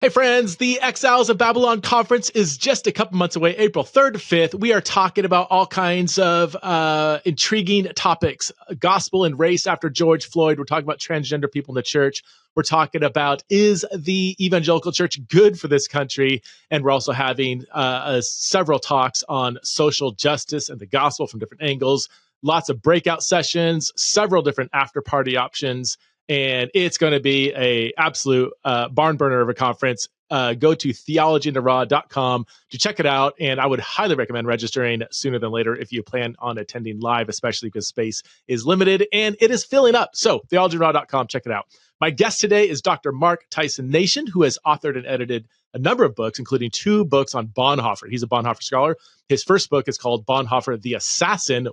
Hey friends, the Exiles of Babylon conference is just a couple months away, April 3rd to 5th. We are talking about all kinds of intriguing topics, gospel and race after George Floyd. We're talking about transgender people in the church. We're talking about, is the evangelical church good for this country? And we're also having several talks on social justice and the gospel from different angles, lots of breakout sessions, several different after party options. And it's going to be a absolute barn burner of a conference. Go to theologyintheraw.com to check it out. And I would highly recommend registering sooner than later if you plan on attending live, especially because space is limited and it is filling up. So theologyintheraw.com, check it out. My guest today is Dr. Mark Thiessen Nation, who has authored and edited a number of books, including 2 books on Bonhoeffer. He's a Bonhoeffer scholar. His first book is called Bonhoeffer the Assassin, ?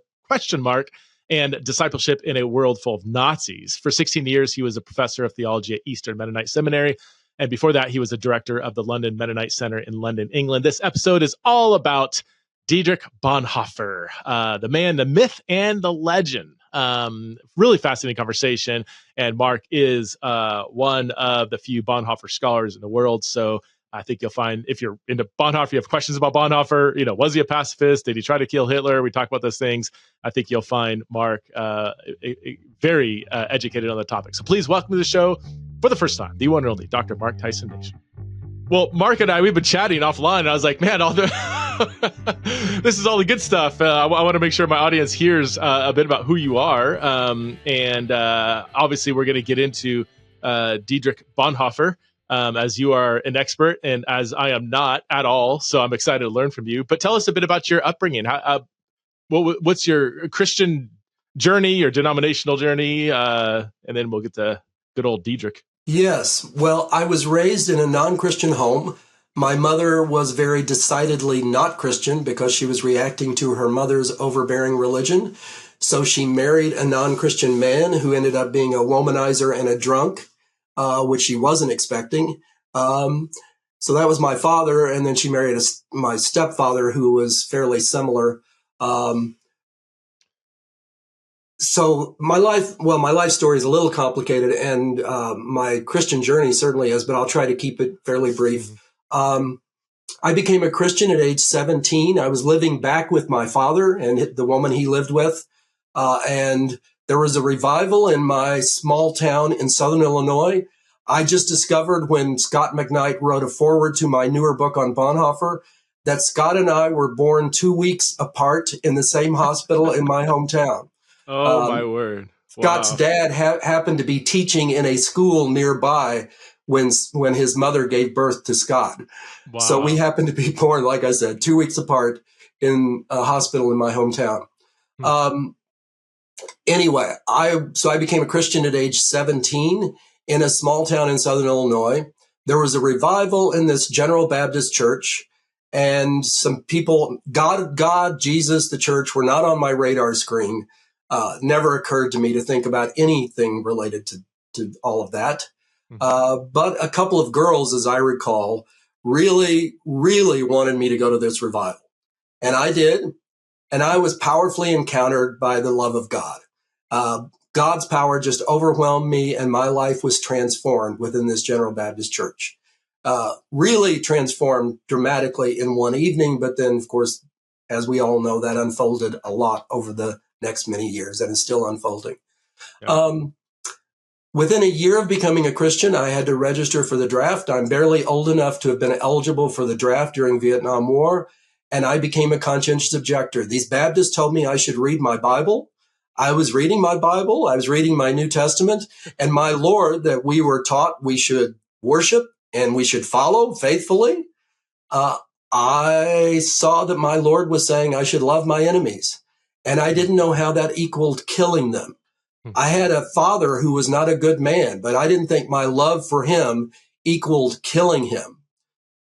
And Discipleship in a World Full of Nazis. For 16 years, he was a professor of theology at Eastern Mennonite Seminary. And before that, he was a director of the London Mennonite Centre in London, England. This episode is all about Dietrich Bonhoeffer, the man, the myth, and the legend. Really fascinating conversation. And Mark is one of the few Bonhoeffer scholars in the world. So I think you'll find, if you're into Bonhoeffer, you have questions about Bonhoeffer, was he a pacifist? Did he try to kill Hitler? We talk about those things. I think you'll find Mark very educated on the topic. So please welcome to the show for the first time, the one and only Dr. Mark Thiessen Nation. Well, Mark and I, we've been chatting offline, and I was like, man, this is all the good stuff. I want to make sure my audience hears a bit about who you are. And obviously, we're going to get into Dietrich Bonhoeffer. As you are an expert and as I am not at all. So I'm excited to learn from you. But tell us a bit about your upbringing. What's your Christian journey, your denominational journey? And then we'll get to good old Dietrich. Yes. Well, I was raised in a non-Christian home. My mother was very decidedly not Christian because she was reacting to her mother's overbearing religion. So she married a non-Christian man who ended up being a womanizer and a drunk. Which she wasn't expecting. So that was my father. And then she married my stepfather, who was fairly similar. So my life story is a little complicated, and my Christian journey certainly is, but I'll try to keep it fairly brief. I became a Christian at age 17. I was living back with my father and the woman he lived with. And there was a revival in my small town in Southern Illinois. I just discovered when Scott McKnight wrote a foreword to my newer book on Bonhoeffer that Scott and I were born 2 weeks apart in the same hospital in my hometown. Oh, my word. Wow. Scott's dad happened to be teaching in a school nearby when his mother gave birth to Scott. Wow. So we happened to be born, like I said, 2 weeks apart in a hospital in my hometown. Anyway, I became a Christian at age 17 in a small town in Southern Illinois. There was a revival in this General Baptist church, and some people, God, Jesus, the church, were not on my radar screen. Never occurred to me to think about anything related to all of that. But a couple of girls, as I recall, really, really wanted me to go to this revival. And I did. And I was powerfully encountered by the love of God. God's power just overwhelmed me, and my life was transformed within this General Baptist church. Really transformed dramatically in one evening, but then, of course, as we all know, that unfolded a lot over the next many years, and is still unfolding. Yeah. Within a year of becoming a Christian, I had to register for the draft. I'm barely old enough to have been eligible for the draft during Vietnam War. And I became a conscientious objector. These Baptists told me I should read my Bible. I was reading my Bible. I was reading my New Testament. And my Lord, that we were taught we should worship and we should follow faithfully. I saw that my Lord was saying I should love my enemies. And I didn't know how that equaled killing them. I had a father who was not a good man, but I didn't think my love for him equaled killing him.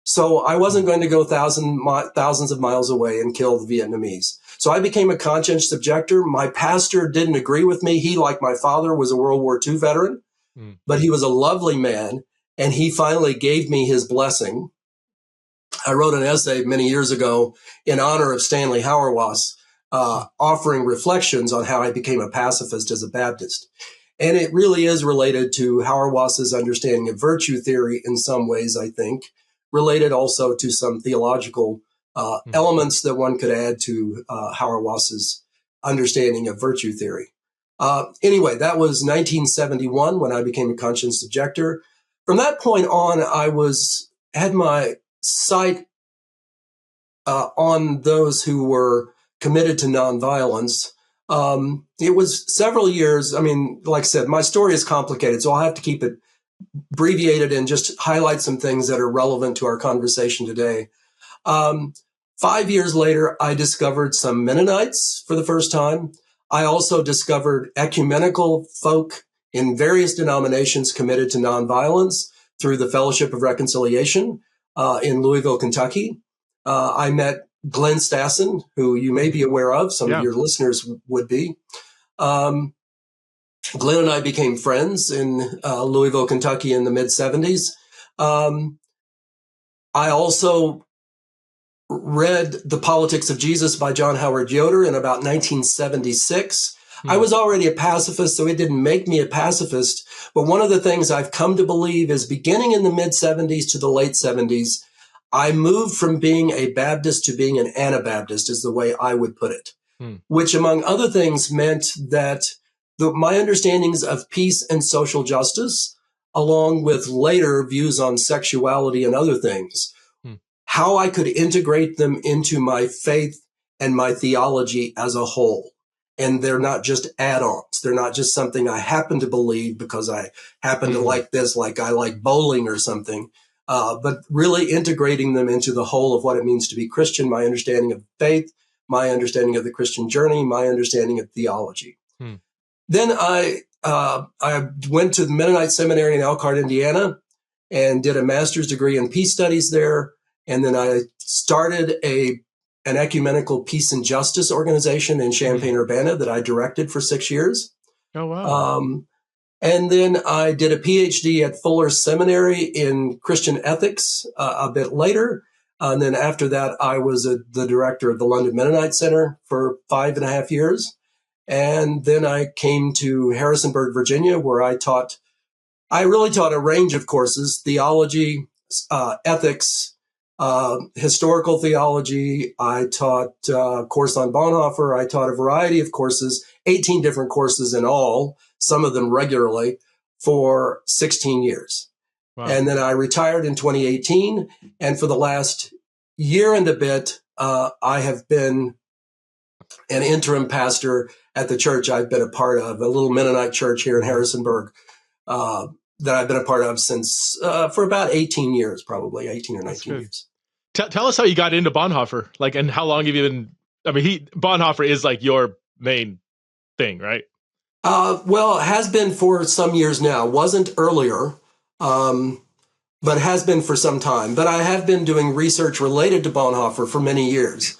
So I wasn't going to go thousands of miles away and kill the Vietnamese. So I became a conscientious objector. My pastor didn't agree with me. He, like my father, was a World War II veteran, but he was a lovely man, and he finally gave me his blessing. I wrote an essay many years ago in honor of Stanley Hauerwas, offering reflections on how I became a pacifist as a Baptist. And it really is related to Hauerwas's understanding of virtue theory in some ways, I think, related also to some theological elements that one could add to Hauerwas's understanding of virtue theory. Anyway, that was 1971 when I became a conscience objector. From that point on, I had my sight on those who were committed to nonviolence. It was several years. I mean, like I said, my story is complicated, so I'll have to keep it abbreviated and just highlight some things that are relevant to our conversation today. 5 years later, I discovered some Mennonites for the first time. I also discovered ecumenical folk in various denominations committed to nonviolence through the Fellowship of Reconciliation in Louisville, Kentucky. I met Glenn Stassen, who you may be aware of. Some of your listeners would be. Glenn and I became friends in Louisville, Kentucky in the mid-'70s. I also read The Politics of Jesus by John Howard Yoder in about 1976. I was already a pacifist, so it didn't make me a pacifist. But one of the things I've come to believe is beginning in the mid-'70s to the late '70s, I moved from being a Baptist to being an Anabaptist, is the way I would put it, which among other things meant that my understandings of peace and social justice, along with later views on sexuality and other things, how I could integrate them into my faith and my theology as a whole. And they're not just add-ons. They're not just something I happen to believe because I happen to like this, like I like bowling or something, but really integrating them into the whole of what it means to be Christian, my understanding of faith, my understanding of the Christian journey, my understanding of theology. Then I went to the Mennonite Seminary in Elkhart, Indiana, and did a master's degree in peace studies there. And then I started an ecumenical peace and justice organization in Champaign-Urbana that I directed for 6 years. Oh, wow. And then I did a PhD at Fuller Seminary in Christian ethics a bit later. And then after that, I was the director of the London Mennonite Centre for 5.5 years. And then I came to Harrisonburg, Virginia, where I really taught a range of courses: theology, ethics, historical theology. I taught a course on Bonhoeffer. I taught a variety of courses, 18 different courses in all, some of them regularly, for 16 years. Wow. And then I retired in 2018. And for the last year and a bit, I have been an interim pastor at the church I've been a part of, a little Mennonite church here in Harrisonburg, that I've been a part of since for about 18 years, probably 18 or 19 years. Tell us how you got into Bonhoeffer, and how long have you been? I mean, Bonhoeffer is like your main thing, right? Well, it has been for some years now. Wasn't earlier, but has been for some time. But I have been doing research related to Bonhoeffer for many years.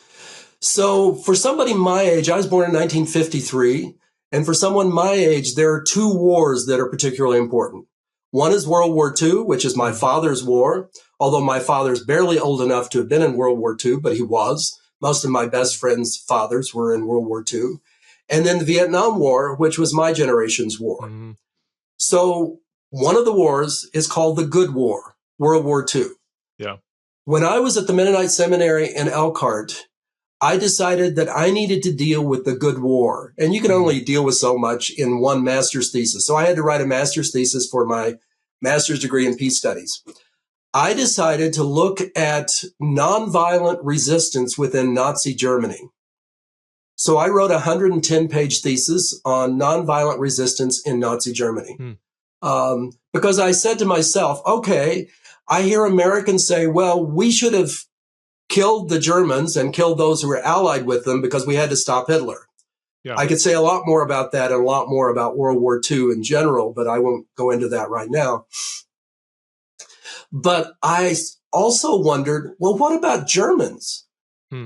So for somebody my age, I was born in 1953. And for someone my age, there are two wars that are particularly important. One is World War II, which is my father's war, although my father's barely old enough to have been in World War II, but he was. Most of my best friends' fathers were in World War II. And then the Vietnam War, which was my generation's war. So one of the wars is called the Good War, World War II. Yeah. When I was at the Mennonite Seminary in Elkhart, I decided that I needed to deal with the good war. And you can only deal with so much in one master's thesis. So I had to write a master's thesis for my master's degree in peace studies. I decided to look at nonviolent resistance within Nazi Germany. So I wrote a 110-page thesis on nonviolent resistance in Nazi Germany. Because I said to myself, okay, I hear Americans say, well, we should have killed the Germans and killed those who were allied with them because we had to stop Hitler. Yeah. I could say a lot more about that and a lot more about World War II in general, but I won't go into that right now. But I also wondered, well, what about Germans?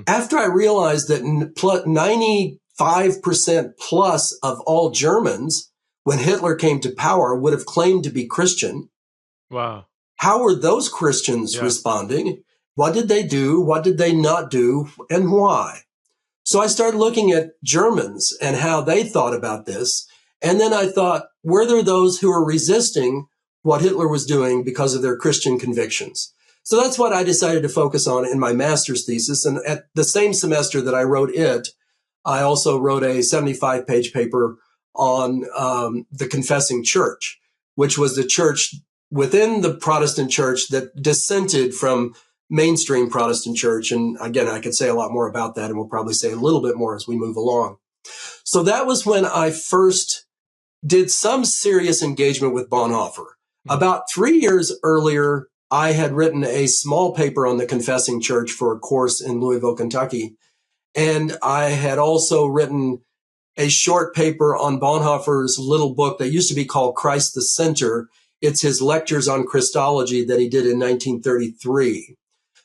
After I realized that 95% plus of all Germans, when Hitler came to power, would have claimed to be Christian. Wow. How were those Christians responding? What did they do? What did they not do? And why? So I started looking at Germans and how they thought about this. And then I thought, were there those who were resisting what Hitler was doing because of their Christian convictions? So that's what I decided to focus on in my master's thesis. And at the same semester that I wrote it, I also wrote a 75-page paper on the Confessing Church, which was the church within the Protestant church that dissented from mainstream Protestant church. And again, I could say a lot more about that, and we'll probably say a little bit more as we move along. So that was when I first did some serious engagement with Bonhoeffer. About 3 years earlier, I had written a small paper on the Confessing Church for a course in Louisville, Kentucky. And I had also written a short paper on Bonhoeffer's little book that used to be called Christ the Center. It's his lectures on Christology that he did in 1933.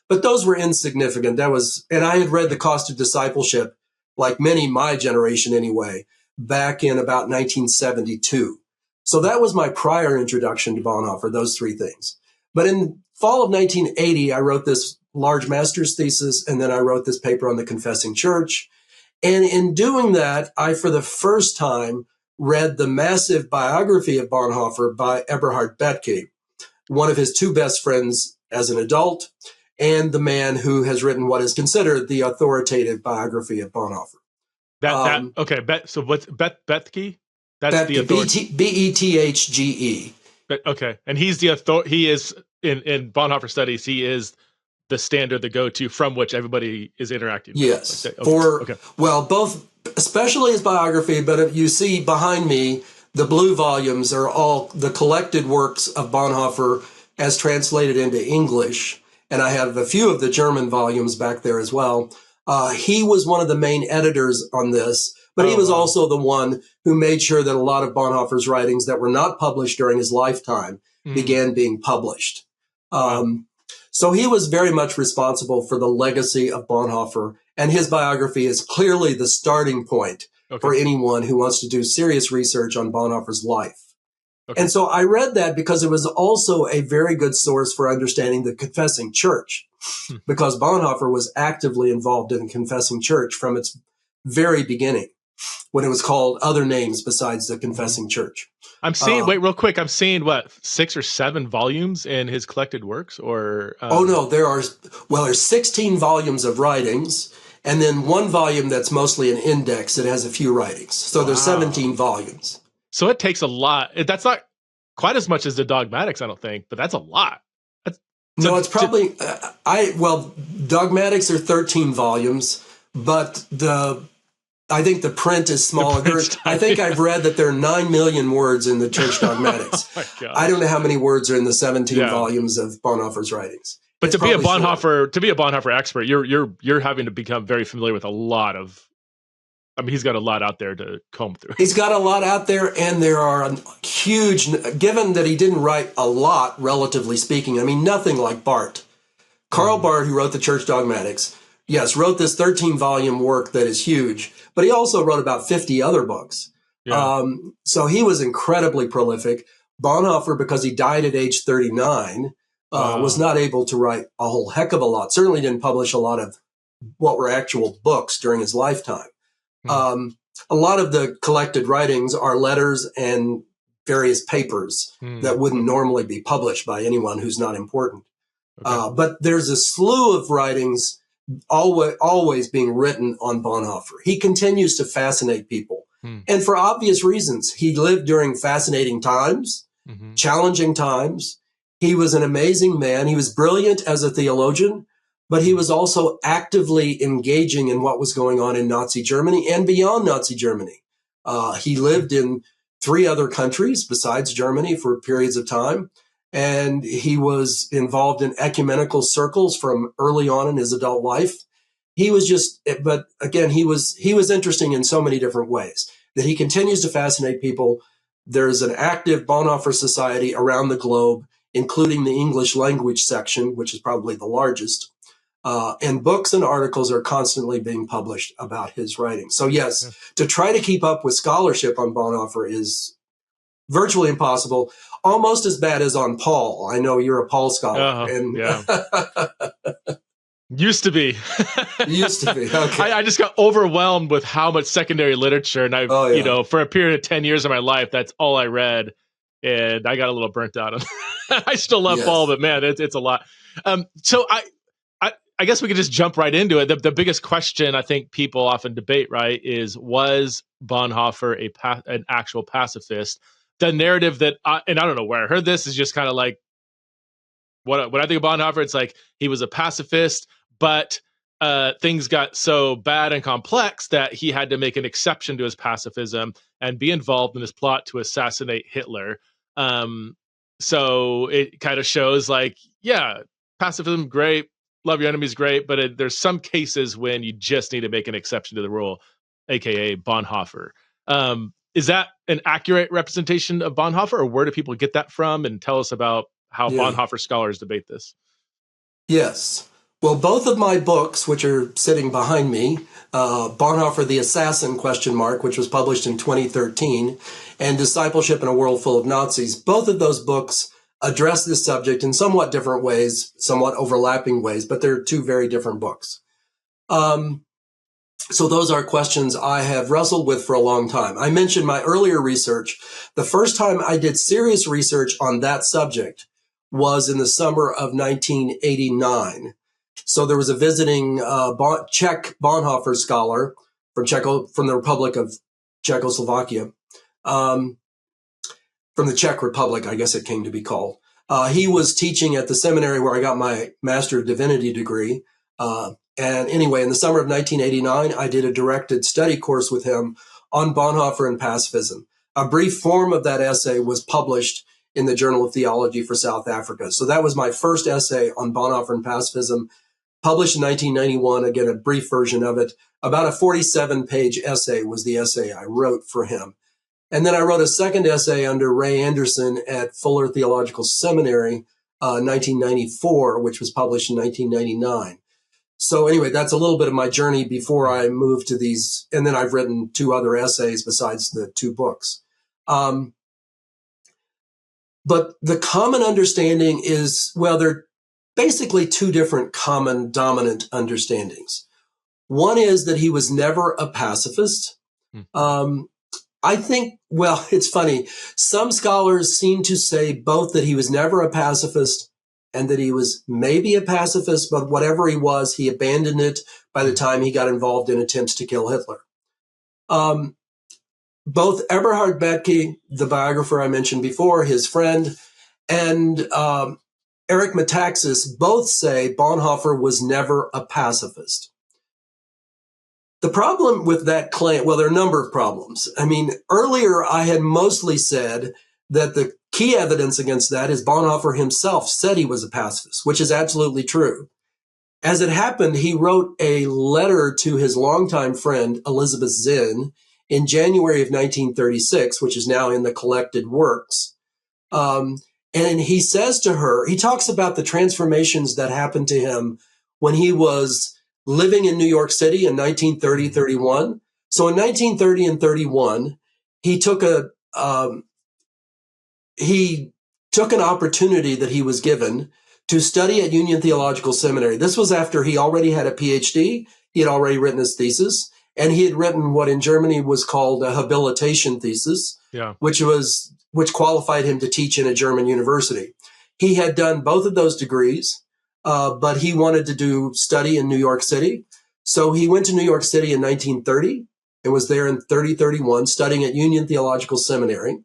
But those were insignificant. And I had read The Cost of Discipleship, like many my generation anyway, back in about 1972. So that was my prior introduction to Bonhoeffer, those three things. But in fall of 1980, I wrote this large master's thesis, and then I wrote this paper on the Confessing Church. And in doing that, I, for the first time, read the massive biography of Bonhoeffer by Eberhard Bethge, one of his two best friends as an adult, and the man who has written what is considered the authoritative biography of Bonhoeffer. So what's Bethge? That's Bethge, the authority. Bethge. Okay, and he's the authority. He is in Bonhoeffer studies. He is the standard, the go-to from which everybody is interacting. Yes, with. Well, both, especially his biography. But if you see behind me, the blue volumes are all the collected works of Bonhoeffer as translated into English. And I have a few of the German volumes back there as well. He was one of the main editors on this, but he was also the one who made sure that a lot of Bonhoeffer's writings that were not published during his lifetime began being published. So he was very much responsible for the legacy of Bonhoeffer, and his biography is clearly the starting point for anyone who wants to do serious research on Bonhoeffer's life. And so I read that because it was also a very good source for understanding the Confessing Church, because Bonhoeffer was actively involved in the Confessing Church from its very beginning, when it was called other names besides the Confessing Church. I'm seeing, wait, real quick, I'm seeing, 6 or 7 volumes in his collected works? Or Oh, no, there's 16 volumes of writings, and then one volume that's mostly an index that has a few writings. So there's 17 volumes. So it takes a lot. That's not quite as much as the Dogmatics, I don't think, but that's a lot. It's probably, Dogmatics are 13 volumes, but I think the print is smaller. I think I've read that there are 9 million words in the Church Dogmatics. I don't know how many words are in the 17 volumes of Bonhoeffer's writings. But to be a Bonhoeffer expert, you're having to become very familiar with a lot of. I mean, he's got a lot out there to comb through. He's got a lot out there, and there are huge. Given that he didn't write a lot, relatively speaking, I mean, nothing like Barth. Karl Barth, who wrote the Church Dogmatics, yes, wrote this 13-volume work that is huge, but he also wrote about 50 other books. Yeah. So he was incredibly prolific. Bonhoeffer, because he died at age 39, was not able to write a whole heck of a lot. Certainly didn't publish a lot of what were actual books during his lifetime. A lot of the collected writings are letters and various papers that wouldn't normally be published by anyone who's not important. But there's a slew of writings always being written on Bonhoeffer. He continues to fascinate people. And for obvious reasons. He lived during fascinating times, challenging times. He was an amazing man. He was brilliant as a theologian, but he was also actively engaging in what was going on in Nazi Germany and beyond Nazi Germany. He lived in 3 other countries besides Germany for periods of time. And he was involved in ecumenical circles from early on in his adult life. He was but again, he was interesting in so many different ways that he continues to fascinate people. There's an active Bonhoeffer Society around the globe, including the English language section, which is probably the largest. And books and articles are constantly being published about his writings. So yes, to try to keep up with scholarship on Bonhoeffer is virtually impossible, almost as bad as on Paul. I know you're a Paul scholar. Used to be. Used to be. Okay. I just got overwhelmed with how much secondary literature, and for a period of 10 years of my life, that's all I read, and I got a little burnt out on. I still love Paul, but man, it's a lot. So I guess we could just jump right into it. The biggest question I think people often debate, right, is was Bonhoeffer an actual pacifist? The narrative that, and I don't know where I heard this, is just kind of like, what I think of Bonhoeffer, it's like he was a pacifist, but things got so bad and complex that he had to make an exception to his pacifism and be involved in this plot to assassinate Hitler. So it kind of shows like, yeah, pacifism, great. Love your enemies, great. But there's some cases when you just need to make an exception to the rule, aka Bonhoeffer. Is that an accurate representation of Bonhoeffer, or where do people get that from? And tell us about how Bonhoeffer scholars debate this. Yes. Well, both of my books, which are sitting behind me, Bonhoeffer the Assassin, which was published in 2013, and Discipleship in a World Full of Nazis, both of those books address this subject in somewhat different ways, somewhat overlapping ways, but they're two very different books. So those are questions I have wrestled with for a long time. I mentioned my earlier research. The first time I did serious research on that subject was in the summer of 1989. So there was a visiting Czech Bonhoeffer scholar from the Republic of Czechoslovakia, from the Czech Republic, I guess it came to be called. He was teaching at the seminary where I got my Master of Divinity degree. And anyway, in the summer of 1989, I did a directed study course with him on Bonhoeffer and pacifism. A brief form of that essay was published in the Journal of Theology for South Africa. So that was my first essay on Bonhoeffer and pacifism, published in 1991. Again, a brief version of it. About a 47-page essay was the essay I wrote for him. And then I wrote a second essay under Ray Anderson at Fuller Theological Seminary, 1994, which was published in 1999. So anyway, that's a little bit of my journey before I moved to these. And then I've written two other essays besides the two books. But the common understanding is, well, there are basically two different common dominant understandings. One is that he was never a pacifist. I think, well, it's funny. Some scholars seem to say both that he was never a pacifist and that he was maybe a pacifist, but whatever he was, he abandoned it by the time he got involved in attempts to kill Hitler. Both Eberhard Bethke, the biographer I mentioned before, his friend, and Eric Metaxas both say Bonhoeffer was never a pacifist. The problem with that claim, well, there are a number of problems. I mean, earlier I had mostly said that the key evidence against that is Bonhoeffer himself said he was a pacifist, which is absolutely true. As it happened, he wrote a letter to his longtime friend, Elizabeth Zinn, in January of 1936, which is now in the collected works. And he says to her, he talks about the transformations that happened to him when he was living in New York City in 1930-31. So in 1930 and 31, he took an opportunity that he was given to study at Union Theological Seminary. This was after he already had a PhD. He had already written his thesis, and he had written what in Germany was called a habilitation thesis, which qualified him to teach in a German university. He had done both of those degrees, but he wanted to study in New York City. So he went to New York City in 1930 and was there in 30-31 studying at Union Theological Seminary.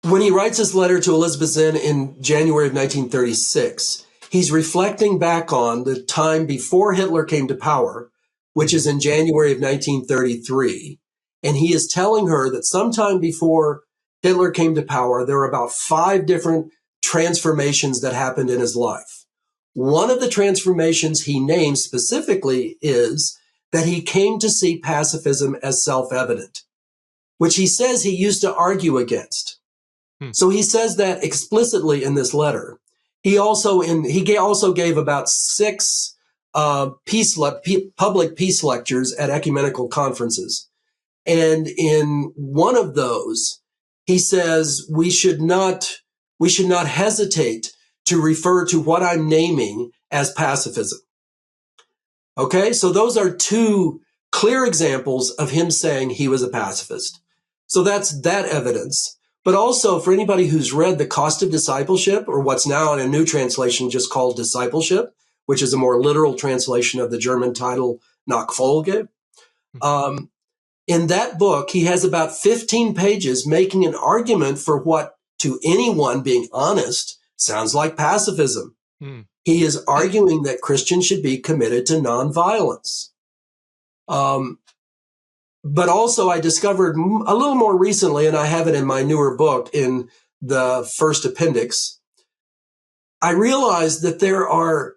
When he writes his letter to Elizabeth Zinn in January of 1936, he's reflecting back on the time before Hitler came to power, which is in January of 1933. And he is telling her that sometime before Hitler came to power, there were about 5 different transformations that happened in his life. One of the transformations he names specifically is that he came to see pacifism as self-evident, which he says he used to argue against. So he says that explicitly in this letter. He also gave about 6 public peace lectures at ecumenical conferences. And in one of those, he says we should not hesitate to refer to what I'm naming as pacifism. Okay, so those are two clear examples of him saying he was a pacifist. So that's that evidence. But also for anybody who's read The Cost of Discipleship, or what's now in a new translation just called Discipleship, which is a more literal translation of the German title Nachfolge. In that book, he has about 15 pages making an argument for what, to anyone being honest, sounds like pacifism. He is arguing that Christians should be committed to nonviolence. But also I discovered a little more recently, and I have it in my newer book in the first appendix, I realized that there are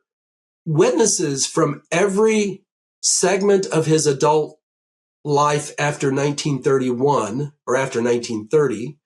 witnesses from every segment of his adult life after 1931 or after 1930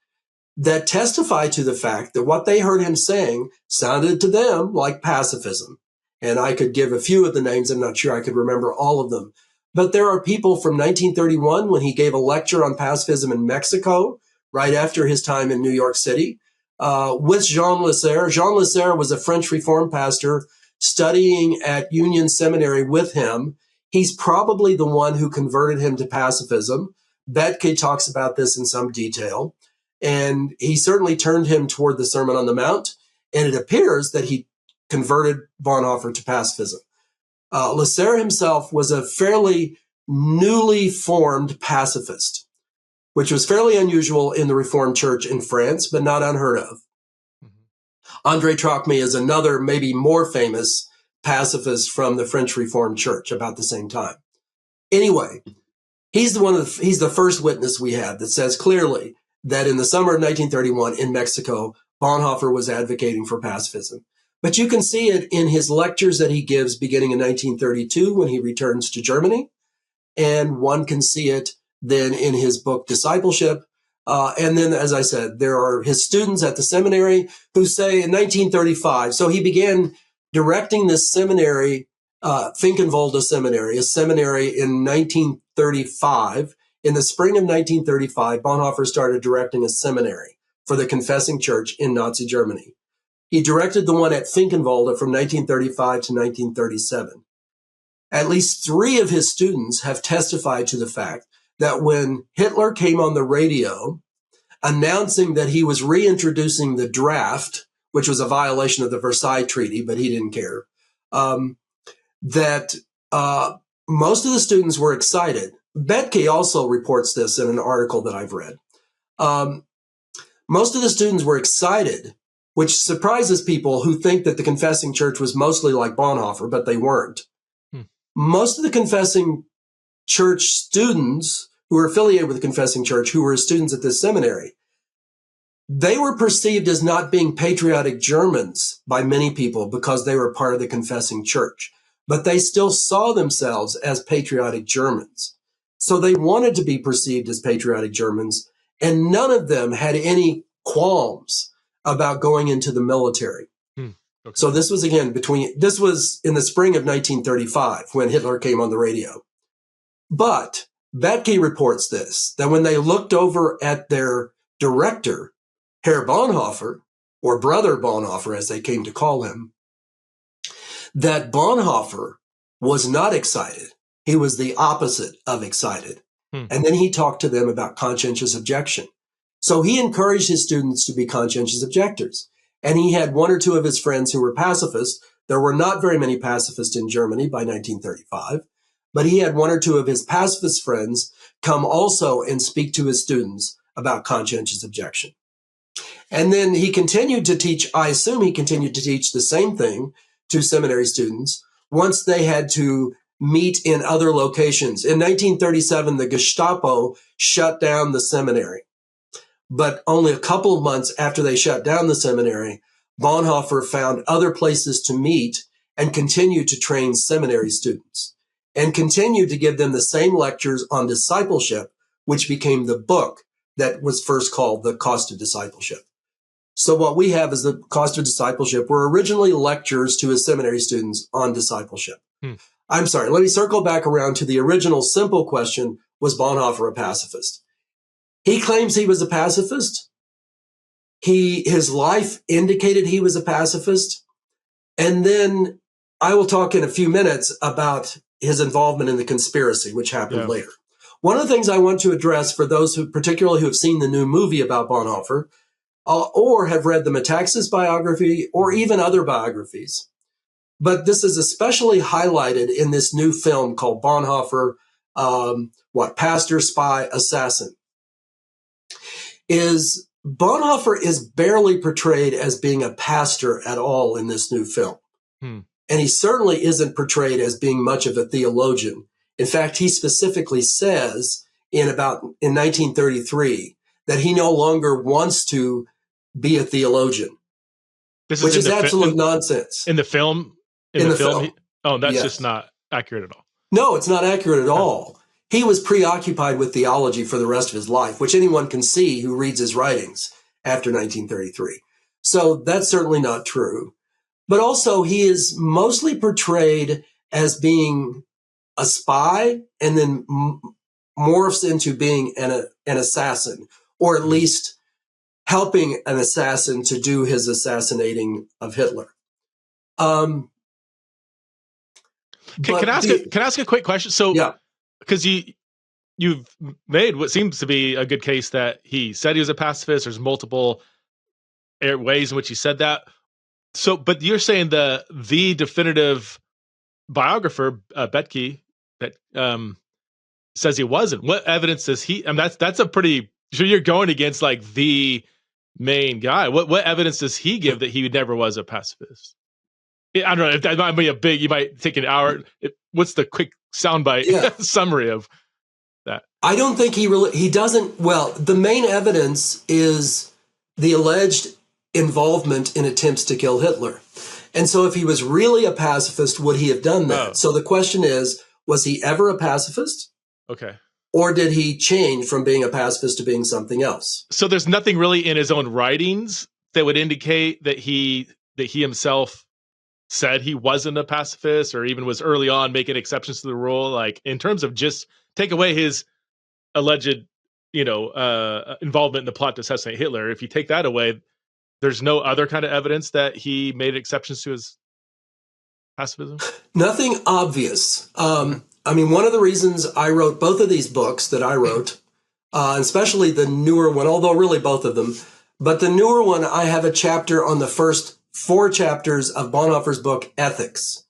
that testify to the fact that what they heard him saying sounded to them like pacifism. And I could give a few of the names. I'm not sure I could remember all of them. But there are people from 1931 when he gave a lecture on pacifism in Mexico, right after his time in New York City, with Jean Lasserre. Jean Lasserre was a French Reformed pastor studying at Union Seminary with him. He's probably the one who converted him to pacifism. Bethke talks about this in some detail. And he certainly turned him toward the Sermon on the Mount. And it appears that he converted Bonhoeffer to pacifism. Lasserre himself was a fairly newly formed pacifist, which was fairly unusual in the Reformed Church in France, but not unheard of. André Trocmé is another, maybe more famous pacifist from the French Reformed Church about the same time. Anyway, he's the first witness we have that says clearly that in the summer of 1931 in Mexico, Bonhoeffer was advocating for pacifism. But you can see it in his lectures that he gives beginning in 1932 when he returns to Germany. And one can see it then in his book, Discipleship. And then, as I said, there are his students at the seminary who say in 1935, so he began directing this seminary, Finkenwalde Seminary, a seminary in 1935. In the spring of 1935, Bonhoeffer started directing a seminary for the confessing church in Nazi Germany. He directed the one at Finkenwalde from 1935 to 1937. At least 3 of his students have testified to the fact that when Hitler came on the radio announcing that he was reintroducing the draft, which was a violation of the Versailles Treaty, but he didn't care, that most of the students were excited. Bethke also reports this in an article that I've read. Most of the students were excited, which surprises people who think that the confessing church was mostly like Bonhoeffer, but they weren't. Most of the confessing church students who were affiliated with the confessing church, who were students at this seminary, they were perceived as not being patriotic Germans by many people because they were part of the confessing church. But they still saw themselves as patriotic Germans. So they wanted to be perceived as patriotic Germans, and none of them had any qualms about going into the military. Okay. So this was this was in the spring of 1935 when Hitler came on the radio. But Bethke reports that when they looked over at their director, Herr Bonhoeffer, or Brother Bonhoeffer as they came to call him, that Bonhoeffer was not excited. He was the opposite of excited. And then he talked to them about conscientious objection. So he encouraged his students to be conscientious objectors. And he had 1 or 2 of his friends who were pacifists. There were not very many pacifists in Germany by 1935, but he had 1 or 2 of his pacifist friends come also and speak to his students about conscientious objection. And then he continued to teach, I assume he continued to teach the same thing to seminary students once they had to meet in other locations. In 1937, the Gestapo shut down the seminary. But only a couple of months after they shut down the seminary, Bonhoeffer found other places to meet and continued to train seminary students and continued to give them the same lectures on discipleship, which became the book that was first called The Cost of Discipleship. So what we have is The Cost of Discipleship were originally lectures to his seminary students on discipleship. I'm sorry, let me circle back around to the original simple question, was Bonhoeffer a pacifist? He claims he was a pacifist. His life indicated he was a pacifist. And then I will talk in a few minutes about his involvement in the conspiracy, which happened later. One of the things I want to address for those who particularly who have seen the new movie about Bonhoeffer or have read the Metaxas biography or even other biographies, but this is especially highlighted in this new film called Bonhoeffer, Pastor, Spy, Assassin, is Bonhoeffer is barely portrayed as being a pastor at all in this new film. And he certainly isn't portrayed as being much of a theologian. In fact, he specifically says in 1933 that he no longer wants to be a theologian, which is absolute nonsense. In the film? In the film? That's just not accurate at all. No, it's not accurate at all. He was preoccupied with theology for the rest of his life, which anyone can see who reads his writings after 1933. So that's certainly not true. But also, he is mostly portrayed as being a spy and then morphs into being an assassin, or at least helping an assassin to do his assassinating of Hitler. Can I ask a quick question? So, because you've made what seems to be a good case that he said he was a pacifist. There's multiple ways in which he said that. So, but you're saying the definitive biographer, Betke, that says he wasn't. What evidence does he? I mean, that's a pretty. So you're going against like the main guy. What evidence does he give that he never was a pacifist? I don't know if that might be a big. You might take an hour. What's the quick soundbite summary of that? I don't think he doesn't. Well, the main evidence is the alleged involvement in attempts to kill Hitler. And so if he was really a pacifist, would he have done that? So the question is, was he ever a pacifist? Okay. Or did he change from being a pacifist to being something else? So there's nothing really in his own writings that would indicate that he himself said he wasn't a pacifist, or even was early on making exceptions to the rule. Like in terms of just take away his alleged, involvement in the plot to assassinate Hitler. If you take that away, there's no other kind of evidence that he made exceptions to his pacifism? Nothing obvious. I mean, one of the reasons I wrote both of these books that I wrote, especially the newer one, although really both of them, but the newer one, I have a chapter on the first 4 chapters of Bonhoeffer's book, Ethics.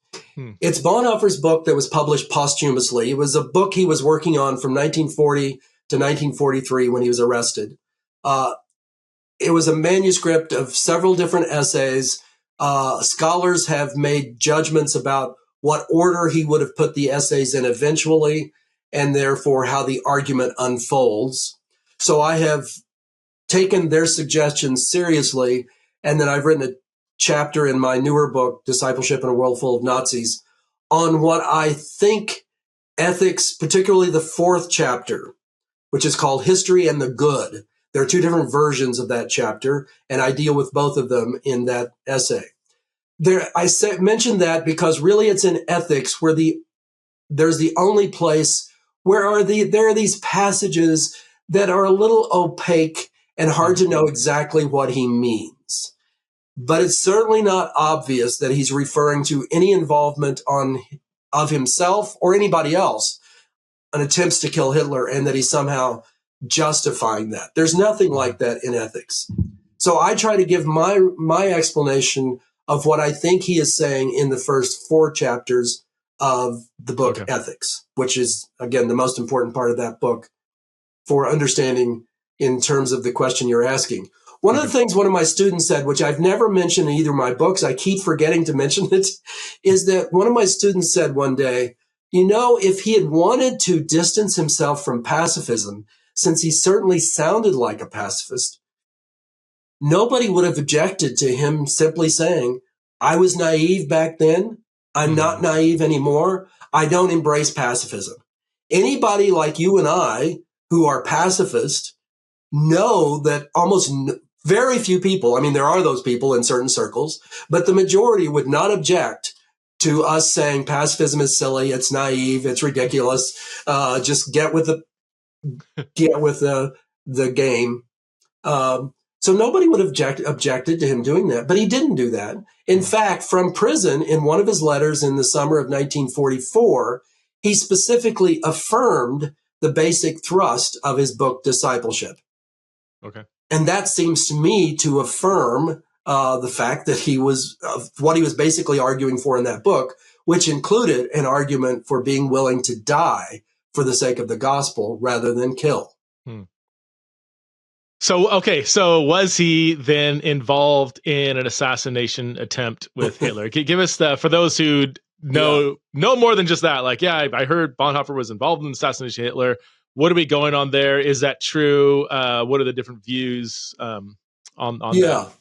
It's Bonhoeffer's book that was published posthumously. It was a book he was working on from 1940 to 1943 when he was arrested. It was a manuscript of several different essays. Scholars have made judgments about what order he would have put the essays in eventually, and therefore how the argument unfolds. So I have taken their suggestions seriously, and then I've written a chapter in my newer book, Discipleship in a World Full of Nazis, on what I think ethics, particularly the 4th chapter, which is called History and the Good. There are 2 different versions of that chapter, and I deal with both of them in that essay. Mentioned that because really it's in ethics where there's the only place where there are these passages that are a little opaque and hard to know exactly what he means. But it's certainly not obvious that he's referring to any involvement of himself or anybody else on attempts to kill Hitler, and that he's somehow justifying that. There's nothing like that in ethics. So I try to give my explanation of what I think he is saying in the first 4 chapters of the book Ethics, which is, again, the most important part of that book for understanding in terms of the question you're asking. One of the things one of my students said, which I've never mentioned in either of my books, I keep forgetting to mention it, is that one of my students said one day, if he had wanted to distance himself from pacifism, since he certainly sounded like a pacifist, nobody would have objected to him simply saying, I was naive back then. I'm not naive anymore. I don't embrace pacifism. Anybody like you and I who are pacifist know that almost very few people, I mean, there are those people in certain circles, but the majority would not object to us saying pacifism is silly, it's naive, it's ridiculous. Just get with the game. So nobody would have objected to him doing that, but he didn't do that. In fact, from prison, in one of his letters in the summer of 1944, he specifically affirmed the basic thrust of his book, Discipleship. Okay. And that seems to me to affirm the fact that what he was basically arguing for in that book, which included an argument for being willing to die for the sake of the gospel rather than kill. So was he then involved in an assassination attempt with Hitler? Give us for those who know more than just that. Like, I heard Bonhoeffer was involved in the assassination of Hitler. What are we going on there? Is that true? What are the different views on that?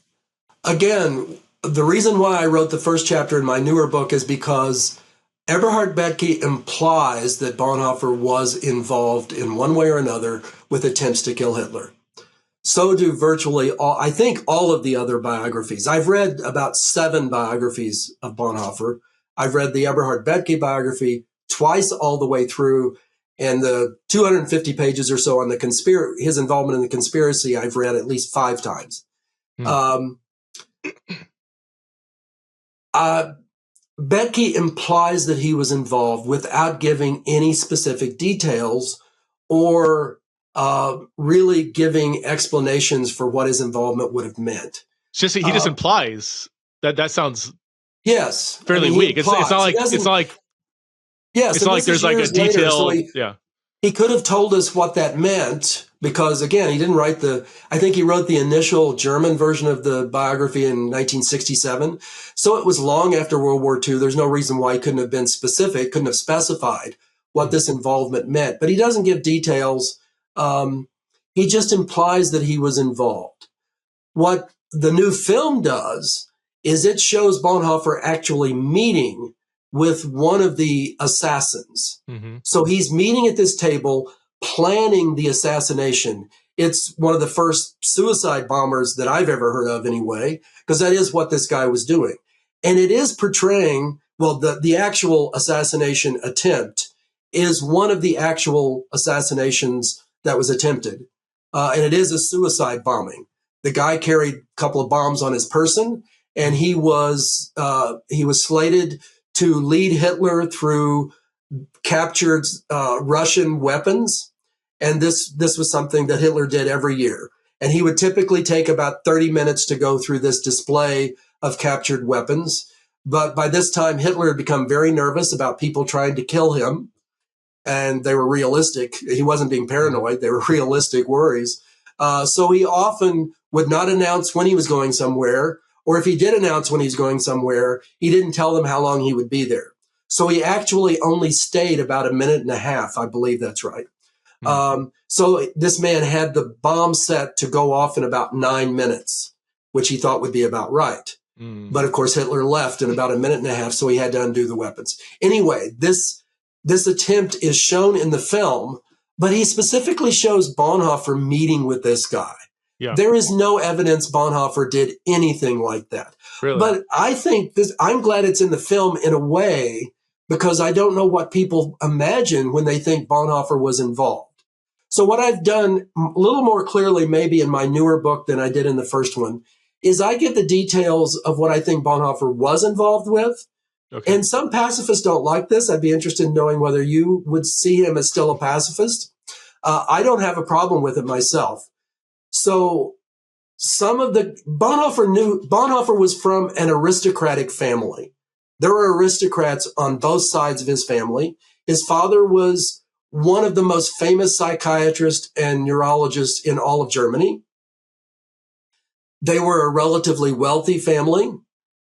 Again, the reason why I wrote the first chapter in my newer book is because Eberhard Bethge implies that Bonhoeffer was involved in one way or another with attempts to kill Hitler. So do virtually I think all of the other biographies. I've read about 7 biographies of Bonhoeffer. I've read the Eberhard Bethge biography twice all the way through, and the 250 pages or so on his involvement in the conspiracy I've read at least 5 times. Bethge implies that he was involved without giving any specific details or really giving explanations for what his involvement would have meant. He just implies that sounds fairly weak. It's not like there's like a detailed He could have told us what that meant because, again, he didn't write I think he wrote the initial German version of the biography in 1967. So it was long after World War II. There's no reason why he couldn't have specified what this involvement meant. But he doesn't give details. He just implies that he was involved. What the new film does is it shows Bonhoeffer actually meeting with one of the assassins. So he's meeting at this table, planning the assassination. It's one of the first suicide bombers that I've ever heard of anyway, because that is what this guy was doing. And it is portraying, the actual assassination attempt is one of the actual assassinations that was attempted. And it is a suicide bombing. The guy carried a couple of bombs on his person, and he was slated to lead Hitler through captured Russian weapons. And this was something that Hitler did every year. And he would typically take about 30 minutes to go through this display of captured weapons. But by this time, Hitler had become very nervous about people trying to kill him. And they were realistic. He wasn't being paranoid. They were realistic worries. So he often would not announce when he was going somewhere, or if he did announce when he's going somewhere, he didn't tell them how long he would be there. So he actually only stayed about 1.5 minutes. I believe that's right. So this man had the bomb set to go off in about 9 minutes, which he thought would be about right. But of course, Hitler left in about 1.5 minutes, so he had to undo the weapons. Anyway, this attempt is shown in the film, but he specifically shows Bonhoeffer meeting with this guy. There is no evidence Bonhoeffer did anything like that. Really? But I think I'm glad it's in the film in a way, because I don't know what people imagine when they think Bonhoeffer was involved. So what I've done a little more clearly, maybe in my newer book than I did in the first one, is I give the details of what I think Bonhoeffer was involved with. Okay. And some pacifists don't like this. I'd be interested in knowing whether you would see him as still a pacifist. I don't have a problem with it myself. So Bonhoeffer was from an aristocratic family. There were aristocrats on both sides of his family. His father was one of the most famous psychiatrists and neurologists in all of Germany. They were a relatively wealthy family.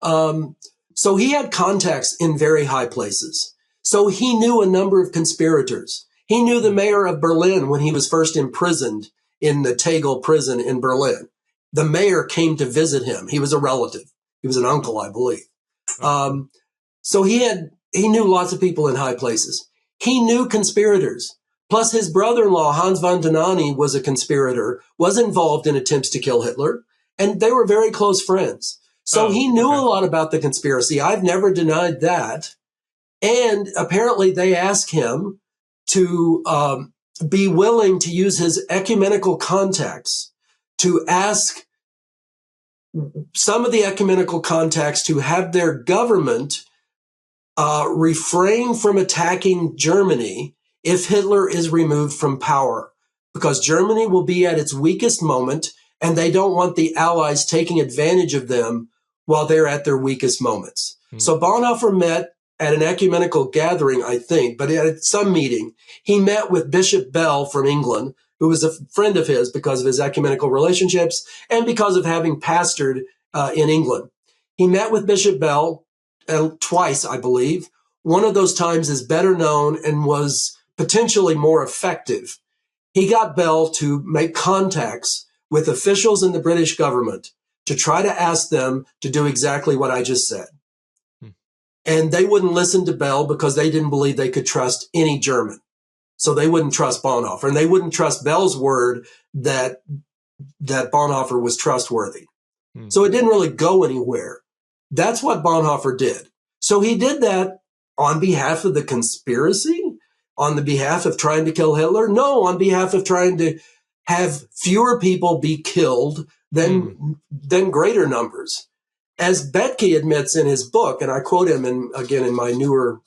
So he had contacts in very high places. So he knew a number of conspirators. He knew the mayor of Berlin when he was first imprisoned in the Tegel prison in Berlin. The mayor came to visit him. He was a relative. He was an uncle, I believe. So he knew lots of people in high places. He knew conspirators. Plus his brother-in-law, Hans von Dohnanyi, was a conspirator, was involved in attempts to kill Hitler, and they were very close friends. So he knew a lot about the conspiracy. I've never denied that. And apparently they asked him to be willing to use his ecumenical contacts to ask some of the ecumenical contacts to have their government refrain from attacking Germany if Hitler is removed from power, because Germany will be at its weakest moment, and they don't want the Allies taking advantage of them while they're at their weakest moments. So Bonhoeffer met at an ecumenical gathering, I think, but at some meeting, he met with Bishop Bell from England, who was a friend of his because of his ecumenical relationships and because of having pastored in England. He met with Bishop Bell twice, I believe. One of those times is better known and was potentially more effective. He got Bell to make contacts with officials in the British government to try to ask them to do exactly what I just said. And they wouldn't listen to Bell because they didn't believe they could trust any German. So they wouldn't trust Bonhoeffer, and they wouldn't trust Bell's word that Bonhoeffer was trustworthy. So it didn't really go anywhere. That's what Bonhoeffer did. So he did that on behalf of the conspiracy, on the behalf of trying to kill Hitler? No, on behalf of trying to have fewer people be killed than greater numbers. As Bethke admits in his book, and I quote him again in my newer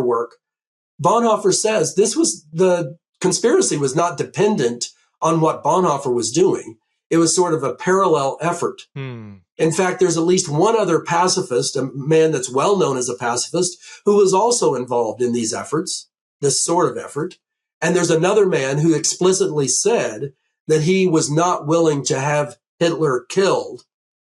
work, Bonhoeffer says the conspiracy was not dependent on what Bonhoeffer was doing. It was sort of a parallel effort. In fact, there's at least one other pacifist, a man that's well known as a pacifist, who was also involved in these efforts, this sort of effort. And there's another man who explicitly said that he was not willing to have Hitler killed,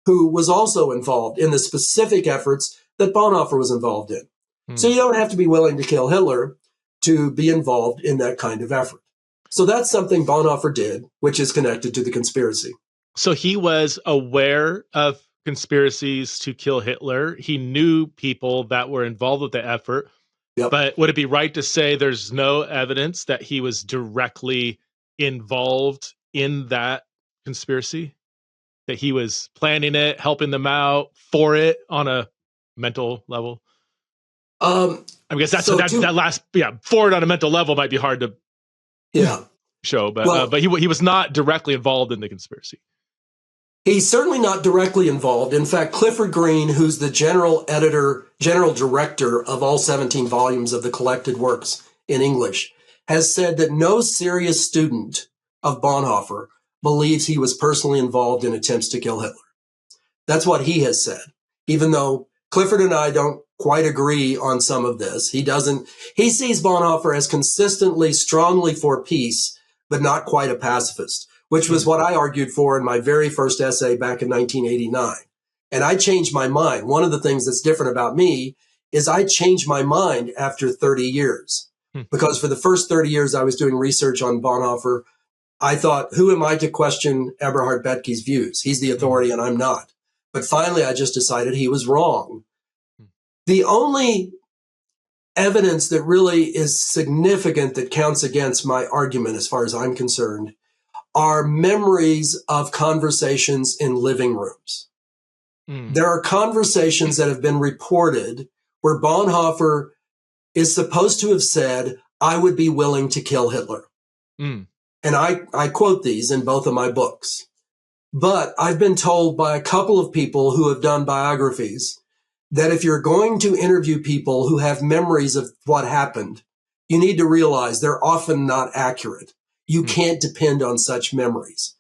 who was also involved in the specific efforts that Bonhoeffer was involved in. So you don't have to be willing to kill Hitler to be involved in that kind of effort. So that's something Bonhoeffer did, which is connected to the conspiracy. So he was aware of conspiracies to kill Hitler. He knew people that were involved with the effort. Yep. But would it be right to say there's no evidence that he was directly involved in that conspiracy? That he was planning it, helping them out for it on a mental level? I guess that last, for it on a mental level might be hard to show, but he was not directly involved in the conspiracy. He's certainly not directly involved. In fact, Clifford Green, who's the general director of all 17 volumes of the collected works in English, has said that no serious student of Bonhoeffer believes he was personally involved in attempts to kill Hitler. That's what he has said, even though Clifford and I don't quite agree on some of this. He sees Bonhoeffer as consistently, strongly for peace, but not quite a pacifist, which was what I argued for in my very first essay back in 1989. And I changed my mind. One of the things that's different about me is I changed my mind after 30 years. Because for the first 30 years I was doing research on Bonhoeffer, I thought, who am I to question Eberhard Bethke's views? He's the authority and I'm not. But finally, I just decided he was wrong. The only evidence that really is significant that counts against my argument, as far as I'm concerned, are memories of conversations in living rooms. There are conversations that have been reported where Bonhoeffer is supposed to have said, I would be willing to kill Hitler. And I quote these in both of my books. But I've been told by a couple of people who have done biographies that if you're going to interview people who have memories of what happened, you need to realize they're often not accurate. You can't depend on such memories.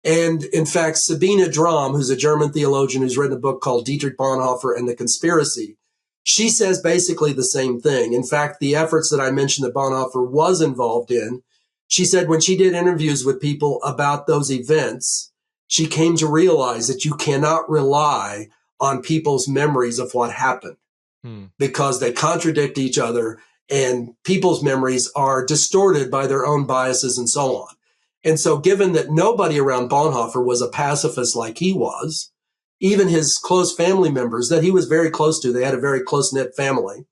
And in fact, Sabine Drom, who's a German theologian who's written a book called Dietrich Bonhoeffer and the Conspiracy, she says basically the same thing. In fact, the efforts that I mentioned that Bonhoeffer was involved in, she said when she did interviews with people about those events, she came to realize that you cannot rely on people's memories of what happened because they contradict each other and people's memories are distorted by their own biases and so on. And so given that nobody around Bonhoeffer was a pacifist like he was, even his close family members that he was very close to, they had a very close-knit family,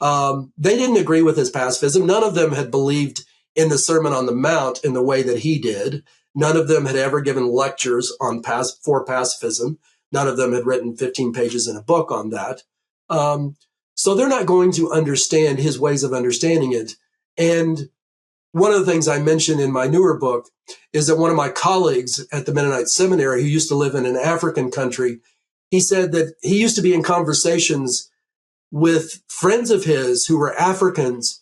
they didn't agree with his pacifism. None of them had believed in the Sermon on the Mount in the way that he did. None of them had ever given lectures on for pacifism. None of them had written 15 pages in a book on that. So they're not going to understand his ways of understanding it. And one of the things I mentioned in my newer book is that one of my colleagues at the Mennonite Seminary, who used to live in an African country, he said that he used to be in conversations with friends of his who were Africans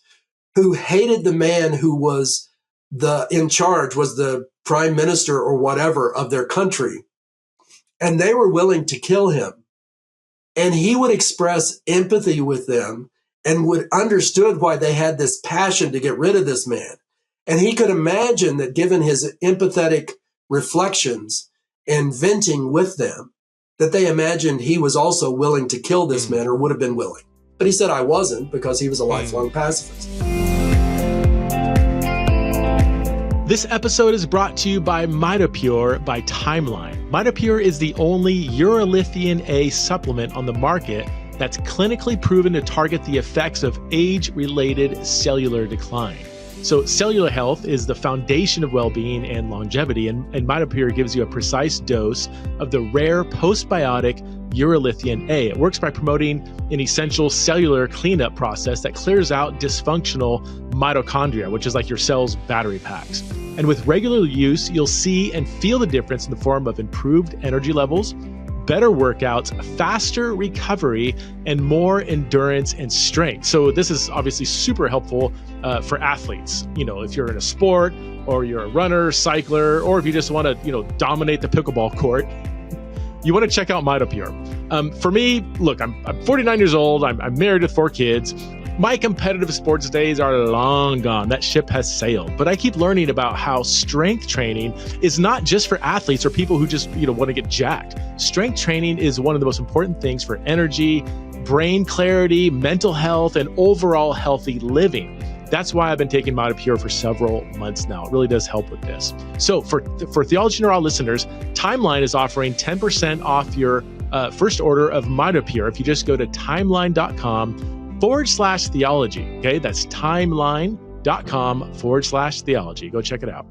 who hated the man who was in charge, was the prime minister or whatever of their country. And they were willing to kill him. And he would express empathy with them and would understood why they had this passion to get rid of this man. And he could imagine that given his empathetic reflections and venting with them, that they imagined he was also willing to kill this man, or would have been willing. But he said, I wasn't, because he was a lifelong pacifist. This episode is brought to you by MitoPure by Timeline. MitoPure is the only urolithium A supplement on the market that's clinically proven to target the effects of age-related cellular decline. So cellular health is the foundation of well-being and longevity, and MitoPure gives you a precise dose of the rare postbiotic urolithium A. It works by promoting an essential cellular cleanup process that clears out dysfunctional mitochondria, which is like your cell's battery packs. And with regular use, you'll see and feel the difference in the form of improved energy levels, better workouts, faster recovery, and more endurance and strength. So this is obviously super helpful for athletes. You know, if you're in a sport, or you're a runner, cycler, or if you just want to, dominate the pickleball court, you want to check out MitoPure. For me, look, I'm 49 years old. I'm married with 4 kids. My competitive sports days are long gone. That ship has sailed. But I keep learning about how strength training is not just for athletes or people who just, want to get jacked. Strength training is one of the most important things for energy, brain clarity, mental health, and overall healthy living. That's why I've been taking MitoPure for several months now. It really does help with this. So for Theology in Raw listeners, Timeline is offering 10% off your first order of MitoPure if you just go to timeline.com/theology. Okay, that's timeline.com/theology. Go check it out.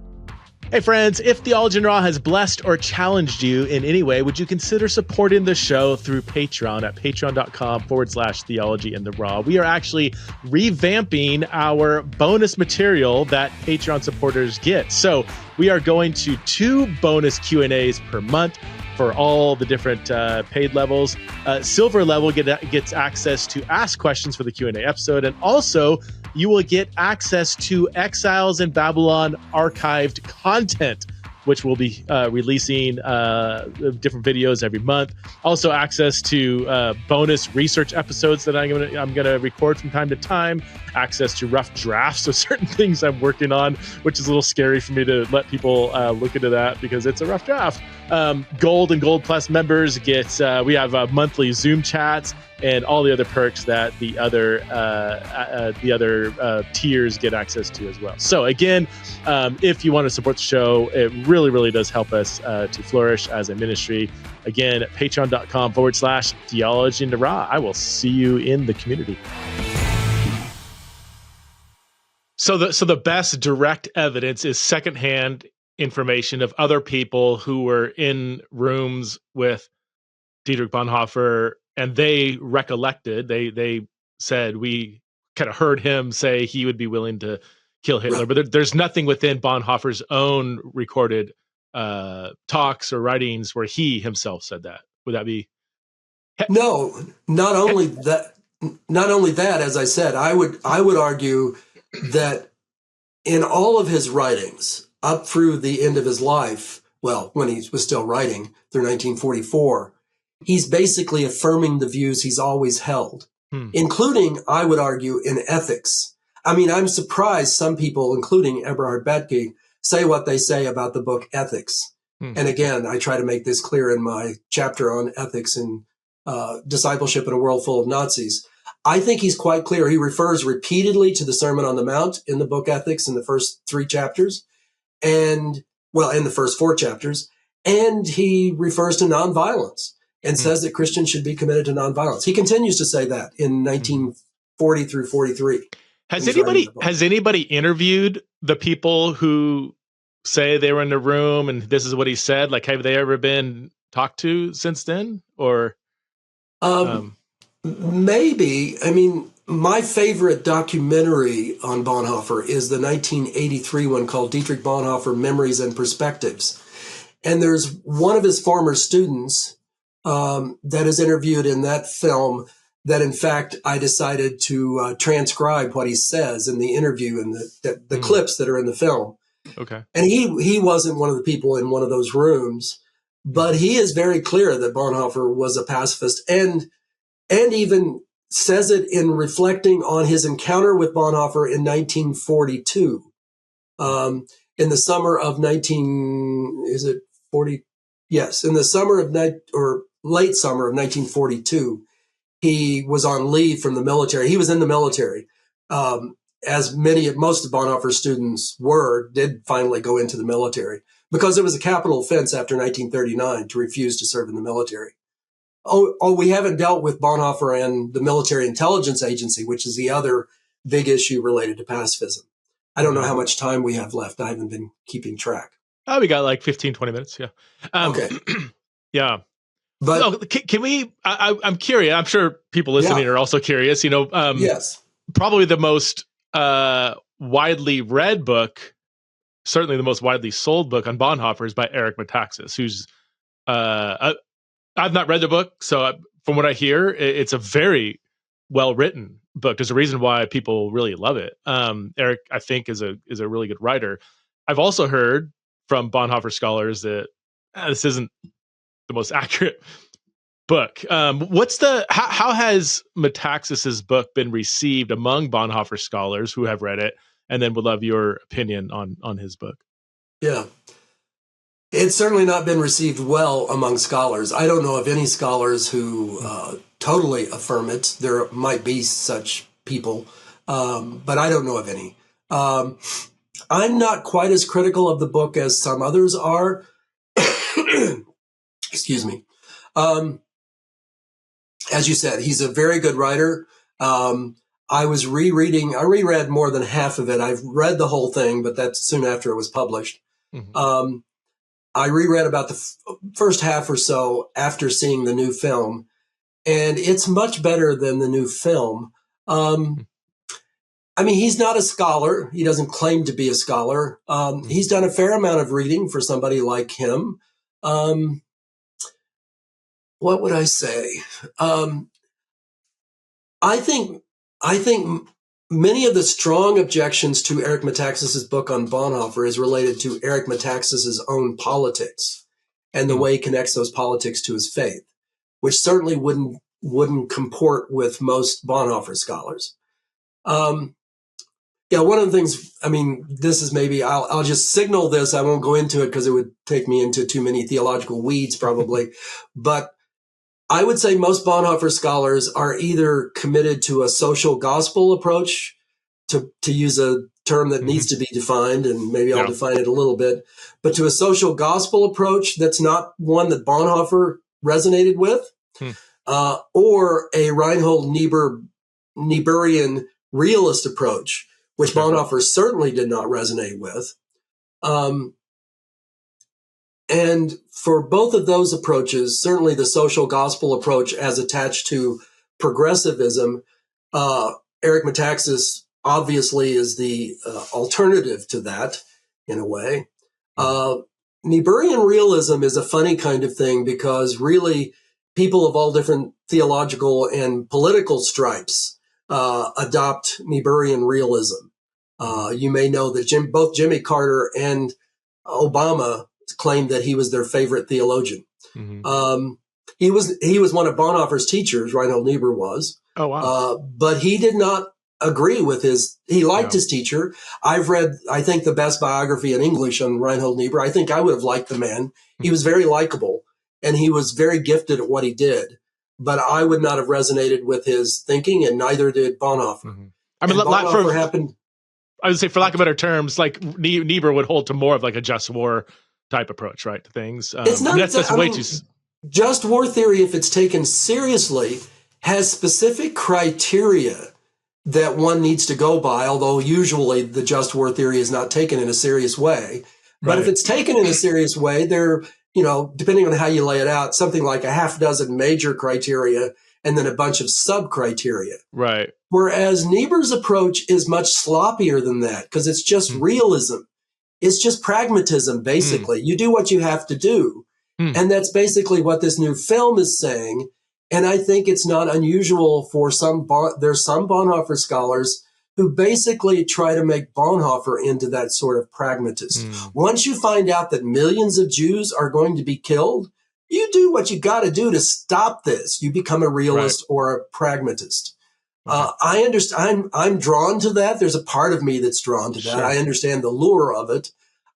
Hey friends, if Theology in Raw has blessed or challenged you in any way, would you consider supporting the show through Patreon at patreon.com/theology in the raw? We are actually revamping our bonus material that Patreon supporters get. So we are going to 2 bonus Q&As per month for all the different paid levels. Silver level gets access to ask questions for the Q&A episode, and also you will get access to Exiles in Babylon archived content, which will be releasing different videos every month. Also access to bonus research episodes that I'm gonna record from time to time. Access to rough drafts of certain things I'm working on, which is a little scary for me to let people look into that because it's a rough draft. Gold and Gold Plus members get we have monthly Zoom chats and all the other perks that the other tiers get access to as well. So again, if you want to support the show, it really, really does help us to flourish as a ministry. Again, patreon.com/theology in the raw. I will see you in the community. So the best direct evidence is secondhand information of other people who were in rooms with Dietrich Bonhoeffer, and they recollected, they said, we kind of heard him say he would be willing to kill Hitler, but there's nothing within Bonhoeffer's own recorded talks or writings where he himself said that. Would that be? No, not only that, as I said, I would argue that in all of his writings up through the end of his life, well, when he was still writing through 1944, he's basically affirming the views he's always held, including, I would argue, in ethics. I mean, I'm surprised some people, including Eberhard Bethke, say what they say about the book Ethics. And again, I try to make this clear in my chapter on ethics and discipleship in a world full of Nazis. I think he's quite clear. He refers repeatedly to the Sermon on the Mount in the book Ethics in the first 3 chapters, and, well, in the first 4 chapters, and he refers to nonviolence and says that Christians should be committed to nonviolence. He continues to say that in 1940 through 43. Has anybody interviewed the people who say they were in the room and this is what he said? Like, have they ever been talked to since then? Or maybe. I mean, my favorite documentary on Bonhoeffer is the 1983 one called Dietrich Bonhoeffer, Memories and Perspectives. And there's one of his former students that is interviewed in that film that in fact I decided to transcribe what he says in the interview and the clips that are in the film. Okay. And he wasn't one of the people in one of those rooms, but he is very clear that Bonhoeffer was a pacifist, and even says it in reflecting on his encounter with Bonhoeffer in 1942. In the summer of 19, is it 40? Yes, in the summer of late summer of 1942, he was on leave from the military. He was in the military, as most of Bonhoeffer's students did finally go into the military, because it was a capital offense after 1939 to refuse to serve in the military. Oh, we haven't dealt with Bonhoeffer and the Military Intelligence Agency, which is the other big issue related to pacifism. I don't know how much time we have left. I haven't been keeping track. Oh, we got like 15, 20 minutes. Yeah. Okay. Yeah. But can we, I'm curious. I'm sure people listening are also curious, yes, probably the most widely read book, certainly the most widely sold book on Bonhoeffer is by Eric Metaxas, who's, I've not read the book. So from what I hear, it's a very well-written book. There's a reason why people really love it. Eric, I think, is a really good writer. I've also heard from Bonhoeffer scholars that this isn't the most accurate book. How has Metaxas's book been received among Bonhoeffer scholars who have read it, and then would love your opinion on his book? Yeah. It's certainly not been received well among scholars. I don't know of any scholars who totally affirm it. There might be such people, but I don't know of any. I'm not quite as critical of the book as some others are. Excuse me. As you said, he's a very good writer. I reread more than half of it. I've read the whole thing, but that's soon after it was published. Mm-hmm. I reread about the first half or so after seeing the new film, and it's much better than the new film. I mean, he's not a scholar. He doesn't claim to be a scholar. He's done a fair amount of reading for somebody like him. What would I say? I think many of the strong objections to Eric Metaxas's book on Bonhoeffer is related to Eric Metaxas's own politics and the way he connects those politics to his faith, which certainly wouldn't comport with most Bonhoeffer scholars. One of the things, I mean, this is maybe, I'll just signal this. I won't go into it because it would take me into too many theological weeds probably, but I would say most Bonhoeffer scholars are either committed to a social gospel approach, to use a term that needs to be defined, and maybe I'll define it a little bit, but to a social gospel approach that's not one that Bonhoeffer resonated with, or a Reinhold Nieburian realist approach, which Bonhoeffer certainly did not resonate with. And for both of those approaches, certainly the social gospel approach as attached to progressivism, Eric Metaxas obviously is the alternative to that in a way. Nieburian realism is a funny kind of thing because really people of all different theological and political stripes adopt Nieburian realism. You may know that both Jimmy Carter and Obama claimed that he was their favorite theologian. He was one of Bonhoeffer's teachers, Reinhold Niebuhr was. Oh, wow. But he did not agree with he liked his teacher. I've read, I think, the best biography in English on Reinhold Niebuhr. I think I would have liked the man. He was very likable and he was very gifted at what he did, but I would not have resonated with his thinking, and neither did Bonhoeffer. I mean, I would say, for lack of better terms, like Niebuhr would hold to more of like a just war type approach, right, to things. It's not just war theory, if it's taken seriously, has specific criteria that one needs to go by, although usually the just war theory is not taken in a serious way. But if it's taken in a serious way, there, depending on how you lay it out, something like a half dozen major criteria and then a bunch of sub-criteria. Right. Whereas Niebuhr's approach is much sloppier than that because it's just realism. It's just pragmatism, basically. You do what you have to do. And that's basically what this new film is saying. And I think it's not unusual for there's some Bonhoeffer scholars who basically try to make Bonhoeffer into that sort of pragmatist. Once you find out that millions of Jews are going to be killed, you do what you got to do to stop this. You become a realist or a pragmatist. I understand. I'm drawn to that. There's a part of me that's drawn to that. I understand the lure of it.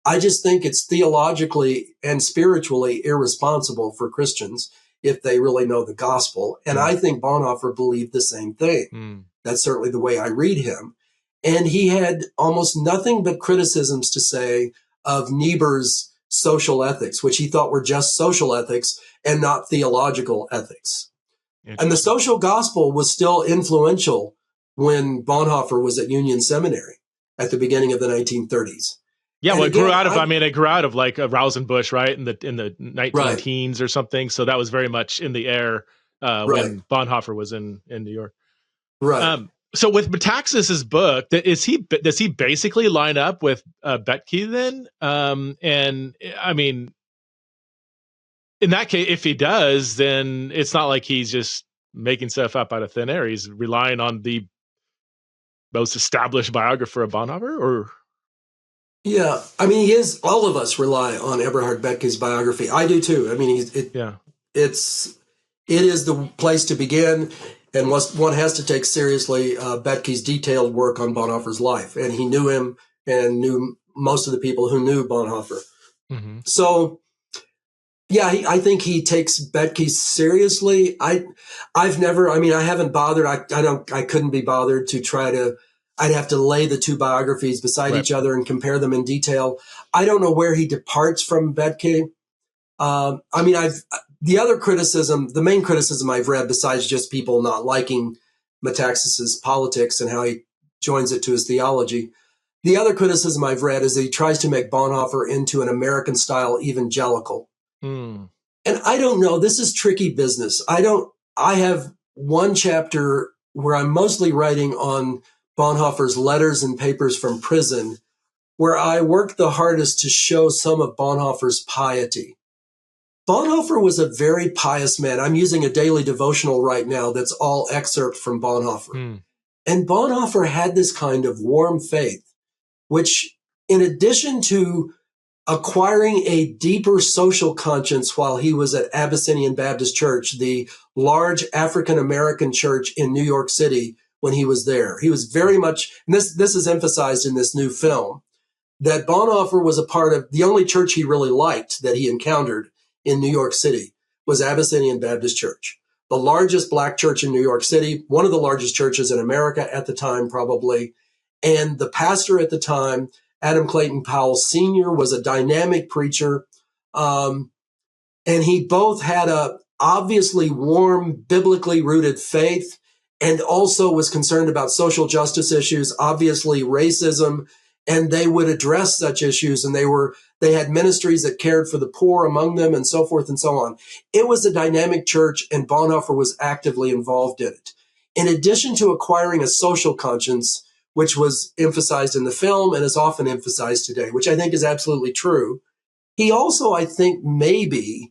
I just think it's theologically and spiritually irresponsible for Christians if they really know the gospel. And I think Bonhoeffer believed the same thing. That's certainly the way I read him. And he had almost nothing but criticisms to say of Niebuhr's social ethics, which he thought were just social ethics and not theological ethics. And the social gospel was still influential when Bonhoeffer was at Union Seminary at the beginning of the 1930s. Yeah, well, it grew out of like Rausenbusch, right, in the 19 teens or something. So that was very much in the air when Bonhoeffer was in New York. Right. So with Metaxas's book, does he basically line up with Betke then? And I mean, in that case, if he does, then it's not like he's just making stuff up out of thin air. He's relying on the most established biographer of Bonhoeffer, or? Yeah, I mean, all of us rely on Eberhard Betke's biography. I do too. I mean, it is the place to begin, and one has to take seriously Betke's detailed work on Bonhoeffer's life, and he knew him and knew most of the people who knew Bonhoeffer. So, yeah, I think he takes Betke seriously. I haven't bothered. I couldn't be bothered to try to. I'd have to lay the two biographies beside each other and compare them in detail. I don't know where he departs from Betke. The main criticism I've read, besides just people not liking Metaxas's politics and how he joins it to his theology, the other criticism I've read is that he tries to make Bonhoeffer into an American-style evangelical. And I don't know. This is tricky business. I have one chapter where I'm mostly writing on Bonhoeffer's letters and papers from prison, where I worked the hardest to show some of Bonhoeffer's piety. Bonhoeffer was a very pious man. I'm using a daily devotional right now that's all excerpt from Bonhoeffer. And Bonhoeffer had this kind of warm faith, which, in addition to acquiring a deeper social conscience while he was at Abyssinian Baptist Church, the large African-American church in New York City, when he was there. He was very much, and this is emphasized in this new film, that Bonhoeffer was a part of the only church he really liked that he encountered in New York City was Abyssinian Baptist Church, the largest black church in New York City, one of the largest churches in America at the time, probably. And the pastor at the time, Adam Clayton Powell Sr., was a dynamic preacher. And he both had a obviously warm, biblically rooted faith, and also was concerned about social justice issues, obviously racism, and they would address such issues. And they had ministries that cared for the poor among them, and so forth and so on. It was a dynamic church, and Bonhoeffer was actively involved in it. In addition to acquiring a social conscience, which was emphasized in the film and is often emphasized today, which I think is absolutely true, he also, I think, maybe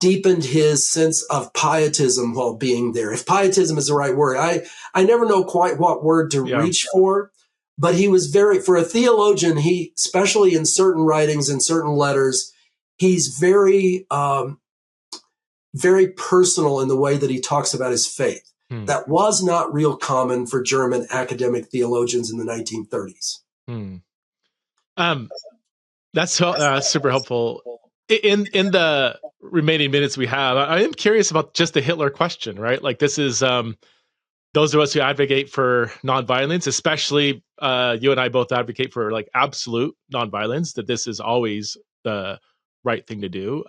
deepened his sense of pietism while being there. If pietism is the right word, I never know quite what word to reach for, but he was for a theologian, he, especially in certain writings and certain letters, he's very, very personal in the way that he talks about his faith. That was not real common for German academic theologians in the 1930s. That's super helpful. In the remaining minutes we have, I am curious about just the Hitler question, right? Like, this is those of us who advocate for nonviolence, especially you and I both advocate for like absolute nonviolence, that this is always the right thing to do.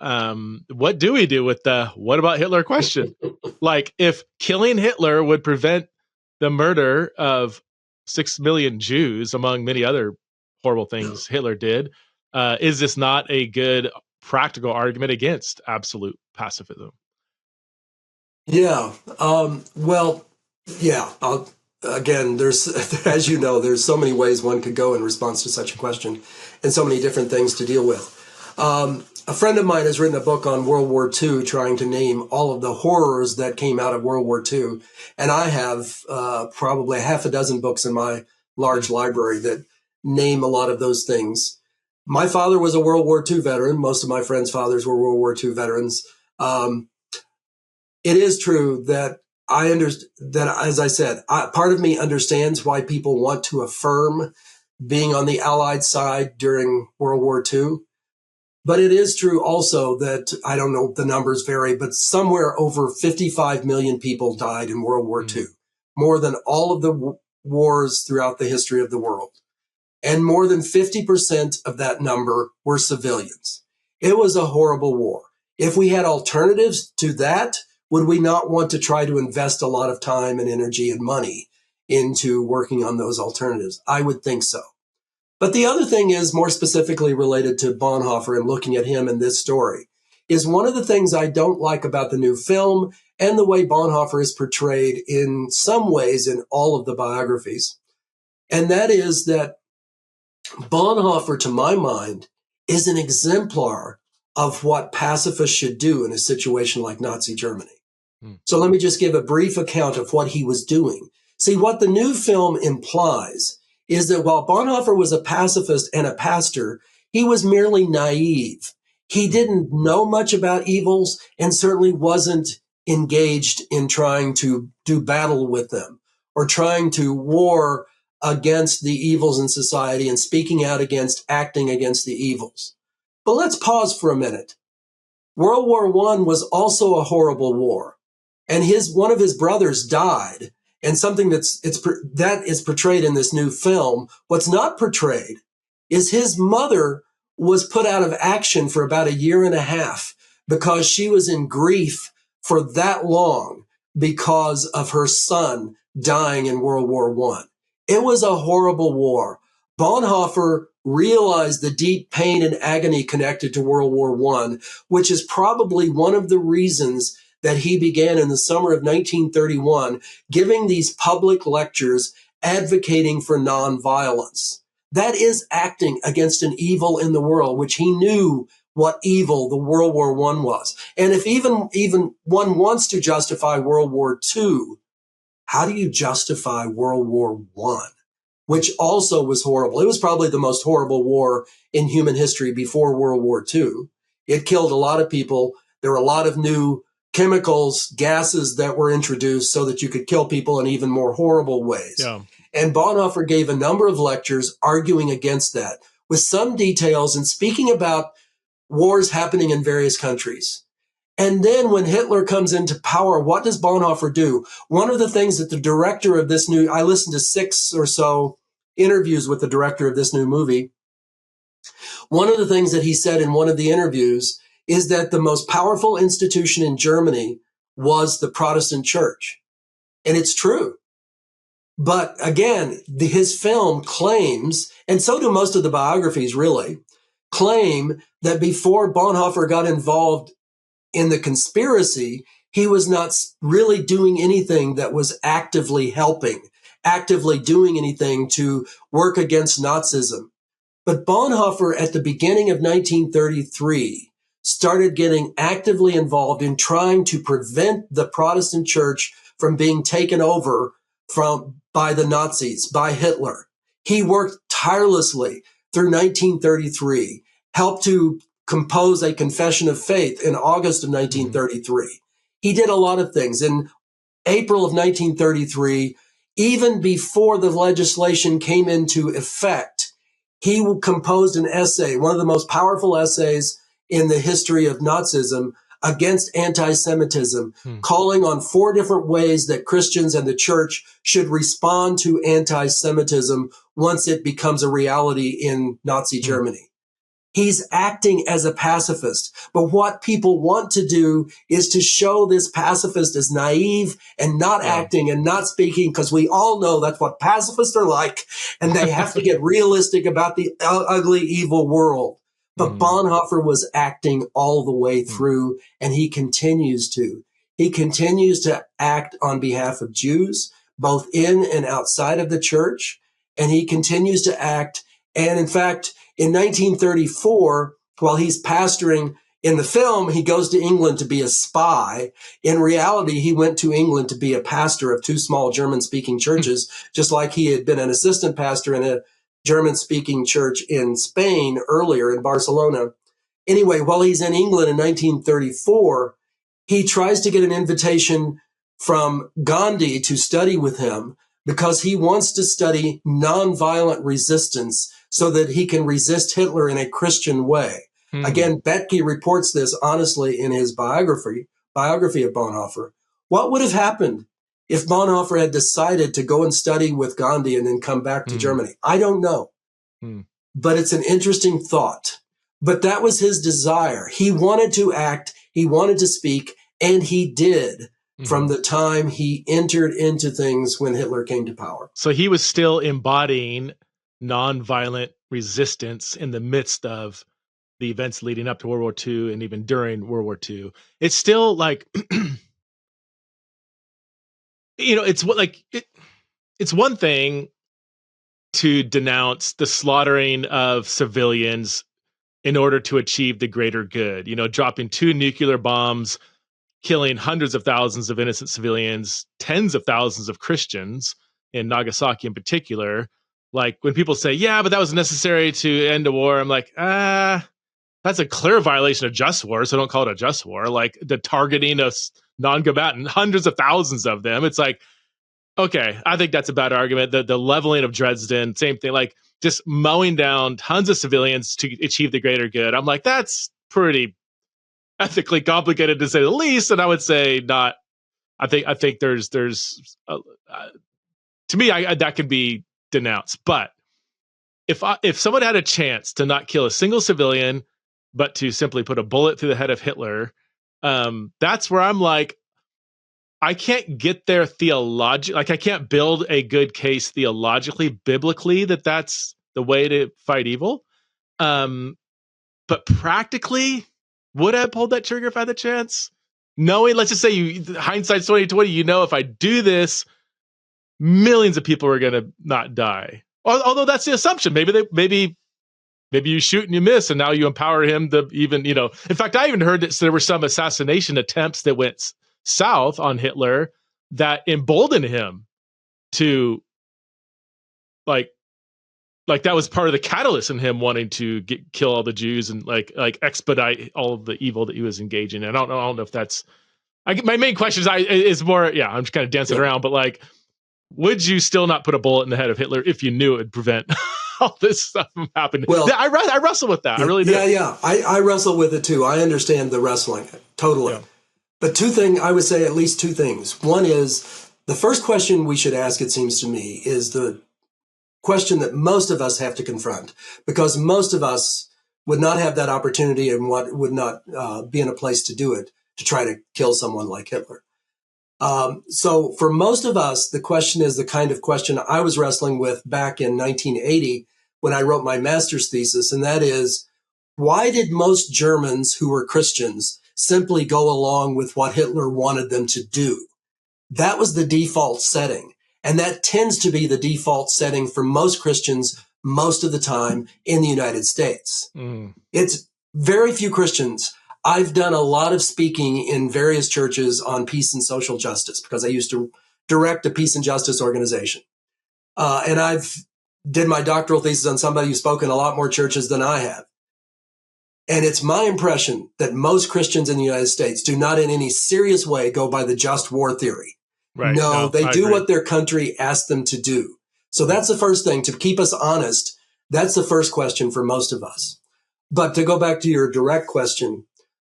What do we do with the what about Hitler question? Like, if killing Hitler would prevent the murder of 6 million Jews, among many other horrible things Hitler did, is this not a good practical argument against absolute pacifism? Yeah. Again, there's, as you know, there's so many ways one could go in response to such a question and so many different things to deal with. A friend of mine has written a book on World War II, trying to name all of the horrors that came out of World War II. And I have probably half a dozen books in my large library that name a lot of those things. My father was a World War II veteran. Most of my friends' fathers were World War II veterans. It is true that I understand that, as I said, part of me understands why people want to affirm being on the Allied side during World War II. But it is true also that, I don't know, the numbers vary, but somewhere over 55 million people died in World War II, more than all of the wars throughout the history of the world. And more than 50% of that number were civilians. It was a horrible war. If we had alternatives to that, would we not want to try to invest a lot of time and energy and money into working on those alternatives? I would think so. But the other thing is more specifically related to Bonhoeffer and looking at him in this story is one of the things I don't like about the new film and the way Bonhoeffer is portrayed in some ways in all of the biographies. And that is that Bonhoeffer, to my mind, is an exemplar of what pacifists should do in a situation like Nazi Germany. So let me just give a brief account of what he was doing. See, what the new film implies is that while Bonhoeffer was a pacifist and a pastor, he was merely naive. He didn't know much about evils and certainly wasn't engaged in trying to do battle with them or trying to war against the evils in society and speaking out against, acting against the evils. But let's pause for a minute. World War I was also a horrible war, and one of his brothers died. And something that is portrayed in this new film, what's not portrayed is his mother was put out of action for about a year and a half because she was in grief for that long because of her son dying in World War I. It was a horrible war. Bonhoeffer realized the deep pain and agony connected to World War I, which is probably one of the reasons that he began in the summer of 1931, giving these public lectures advocating for nonviolence. That is acting against an evil in the world, which he knew what evil the World War I was. And if even one wants to justify World War II, how do you justify World War I, which also was horrible? It was probably the most horrible war in human history before World War II. It killed a lot of people. There were a lot of new chemicals, gases that were introduced so that you could kill people in even more horrible ways. Yeah. And Bonhoeffer gave a number of lectures arguing against that with some details and speaking about wars happening in various countries. And then when Hitler comes into power, what does Bonhoeffer do? One of the things that the director of this I listened to 6 or so interviews with the director of this new movie. One of the things that he said in one of the interviews is that the most powerful institution in Germany was the Protestant church. And it's true. But again, his film claims, and so do most of the biographies really, claim that before Bonhoeffer got involved in the conspiracy, he was not really doing anything that was actively helping, actively doing anything to work against Nazism. But Bonhoeffer, at the beginning of 1933, started getting actively involved in trying to prevent the Protestant church from being taken over by the Nazis, by Hitler. He worked tirelessly through 1933, helped to compose a confession of faith in August of 1933. He did a lot of things. In April of 1933, even before the legislation came into effect, he composed an essay, one of the most powerful essays in the history of Nazism, against anti-Semitism, calling on 4 different ways that Christians and the church should respond to anti-Semitism once it becomes a reality in Nazi Germany. He's acting as a pacifist. But what people want to do is to show this pacifist as naive and not acting and not speaking, because we all know that's what pacifists are like, and they have to get realistic about the ugly, evil world. But Bonhoeffer was acting all the way through, and he continues to. He continues to act on behalf of Jews, both in and outside of the church, and he continues to act. And in fact, in 1934, while he's pastoring. In the film, he goes to England to be a spy. In reality, he went to England to be a pastor of 2 small German-speaking churches, just like he had been an assistant pastor in a German-speaking church in Spain earlier in Barcelona. Anyway, while he's in England in 1934, he tries to get an invitation from Gandhi to study with him because he wants to study nonviolent resistance so that he can resist Hitler in a Christian way. Again, Betke reports this honestly in his biography of Bonhoeffer. What would have happened if Bonhoeffer had decided to go and study with Gandhi and then come back to Germany? I don't know. But it's an interesting thought. But that was his desire. He wanted to act, he wanted to speak, and he did from the time he entered into things when Hitler came to power. So he was still embodying nonviolent resistance in the midst of the events leading up to World War II and even during World War II. It's still like, it's one thing to denounce the slaughtering of civilians in order to achieve the greater good, dropping 2 nuclear bombs, killing hundreds of thousands of innocent civilians, tens of thousands of Christians in Nagasaki in particular. Like when people say, yeah, but that was necessary to end a war. I'm like, that's a clear violation of just war, so don't call it a just war. Like the targeting of non-combatant, hundreds of thousands of them. It's like, okay, I think that's a bad argument. The leveling of Dresden, same thing, like just mowing down tons of civilians to achieve the greater good. I'm like, that's pretty ethically complicated to say the least. And I would say not. I think there's to me, that could be denounced. But if someone had a chance to not kill a single civilian, but to simply put a bullet through the head of Hitler, that's where I'm like, I can't get there theologically. Like I can't build a good case theologically, biblically, that's the way to fight evil. But practically, would I have pulled that trigger if I had the chance? Knowing, let's just say hindsight's 20/20, if I do this, millions of people are going to not die. Although that's the assumption. Maybe you shoot and you miss, and now you empower him to even, in fact, I even heard that there were some assassination attempts that went south on Hitler that emboldened him to like that was part of the catalyst in him wanting to kill all the Jews and like expedite all of the evil that he was engaging in. I don't know if that's, my main question is more, I'm just kind of dancing around, but like, would you still not put a bullet in the head of Hitler if you knew it would prevent all this stuff from happening? Well, I wrestle with that. I really do. Yeah. I wrestle with it too. I understand the wrestling totally. Yeah. But I would say at least 2 things. One is the first question we should ask, it seems to me, is the question that most of us have to confront, because most of us would not have that opportunity and would not be in a place to do it, to try to kill someone like Hitler. So for most of us, the question is the kind of question I was wrestling with back in 1980 when I wrote my master's thesis, and that is, why did most Germans who were Christians simply go along with what Hitler wanted them to do? That was the default setting. And that tends to be the default setting for most Christians most of the time in the United States. It's very few Christians. I've done a lot of speaking in various churches on peace and social justice because I used to direct a peace and justice organization. And I've did my doctoral thesis on somebody who's spoken a lot more churches than I have. And it's my impression that most Christians in the United States do not in any serious way go by the just war theory. Right. No, they do what their country asked them to do. So that's the first thing, to keep us honest. That's the first question for most of us. But to go back to your direct question,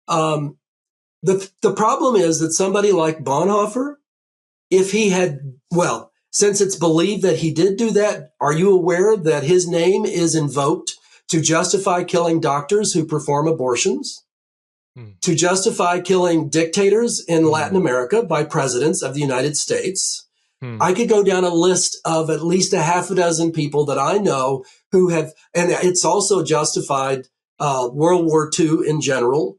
the problem is that somebody like Bonhoeffer, if he had, since it's believed that he did do that, are you aware that his name is invoked to justify killing doctors who perform abortions? To justify killing dictators in Latin America by presidents of the United States. I could go down a list of at least a half a dozen people that I know who have, and it's also justified World War II in general,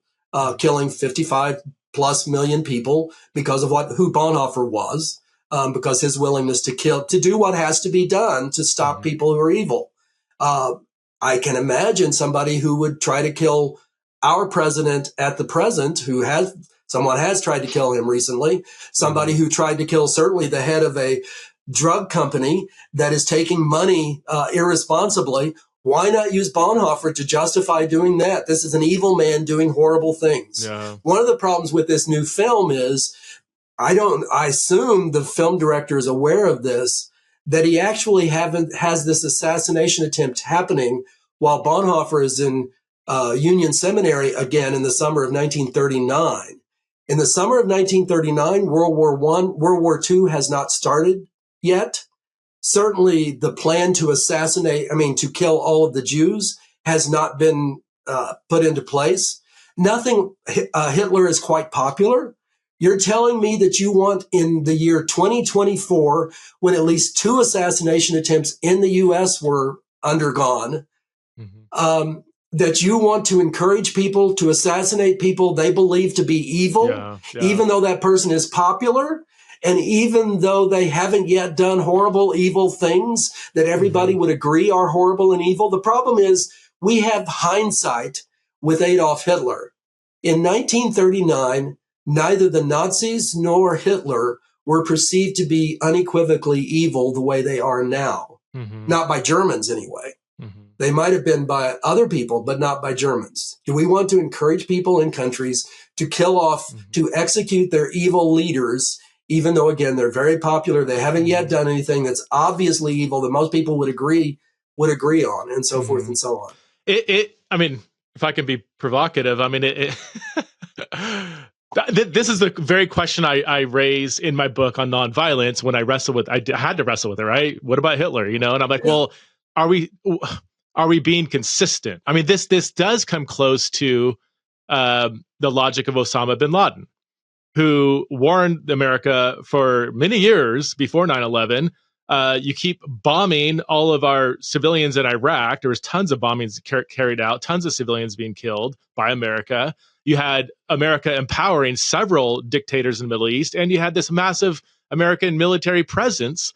killing 55 plus million people because of who Bonhoeffer was, because his willingness to do what has to be done to stop people who are evil. I can imagine somebody who would try to kill our president at the present, someone has tried to kill him recently, somebody who tried to kill certainly the head of a drug company that is taking money irresponsibly. Why not use Bonhoeffer to justify doing that? This is an evil man doing horrible things. Yeah. One of the problems with this new film is, I assume the film director is aware of this, that he actually has this assassination attempt happening while Bonhoeffer is in Union Seminary again in the summer of 1939. In the summer of 1939, World War II has not started yet. Certainly the plan to kill all of the Jews has not been put into place. Hitler is quite popular. You're telling me that you want in the year 2024, when at least 2 assassination attempts in the U.S. were undergone, that you want to encourage people to assassinate people they believe to be evil, even though that person is popular, and even though they haven't yet done horrible, evil things that everybody would agree are horrible and evil. The problem is we have hindsight with Adolf Hitler. In 1939, neither the Nazis nor Hitler were perceived to be unequivocally evil the way they are now. Not by Germans, anyway. They might have been by other people, but not by Germans. Do we want to encourage people in countries to kill off, to execute their evil leaders, even though, again, they're very popular? They haven't yet done anything that's obviously evil that most people would agree on, and so forth and so on. I mean, if I can be provocative, I mean, this is the very question I raise in my book on nonviolence when I had to wrestle with it, right? What about Hitler? And I'm like, well, are we being consistent? I mean, this does come close to the logic of Osama bin Laden, who warned America for many years before 9/11. You keep bombing all of our civilians in Iraq. There was tons of bombings carried out, tons of civilians being killed by America. You had America empowering several dictators in the Middle East, and you had this massive American military presence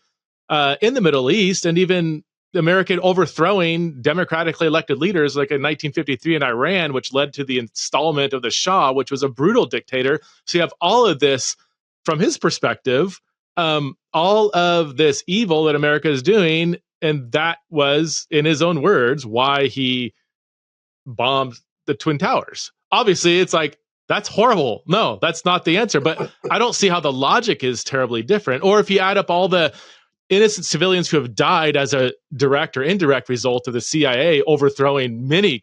in the Middle East, and even the American overthrowing democratically elected leaders like in 1953 in Iran, which led to the installment of the Shah, which was a brutal dictator. So you have all of this from his perspective, all of this evil that America is doing. And that was, in his own words, why he bombed the Twin Towers. Obviously, it's like, that's horrible. No, that's not the answer. But I don't see how the logic is terribly different. Or if you add up all the innocent civilians who have died as a direct or indirect result of the CIA overthrowing many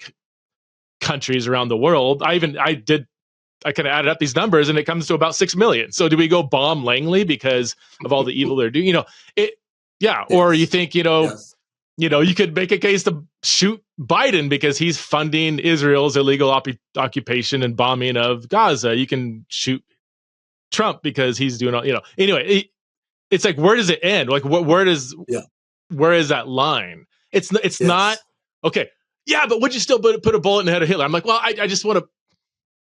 countries around the world. I kind of added up these numbers and it comes to about 6 million. So do we go bomb Langley because of all the evil they're doing? Or you think, you could make a case to shoot Biden because he's funding Israel's illegal occupation and bombing of Gaza. You can shoot Trump because he's doing all, anyway, it's like, where does it end? Like, where is that line? It's not okay. Yeah, but would you still put a bullet in the head of Hitler? I'm like, well, I just want to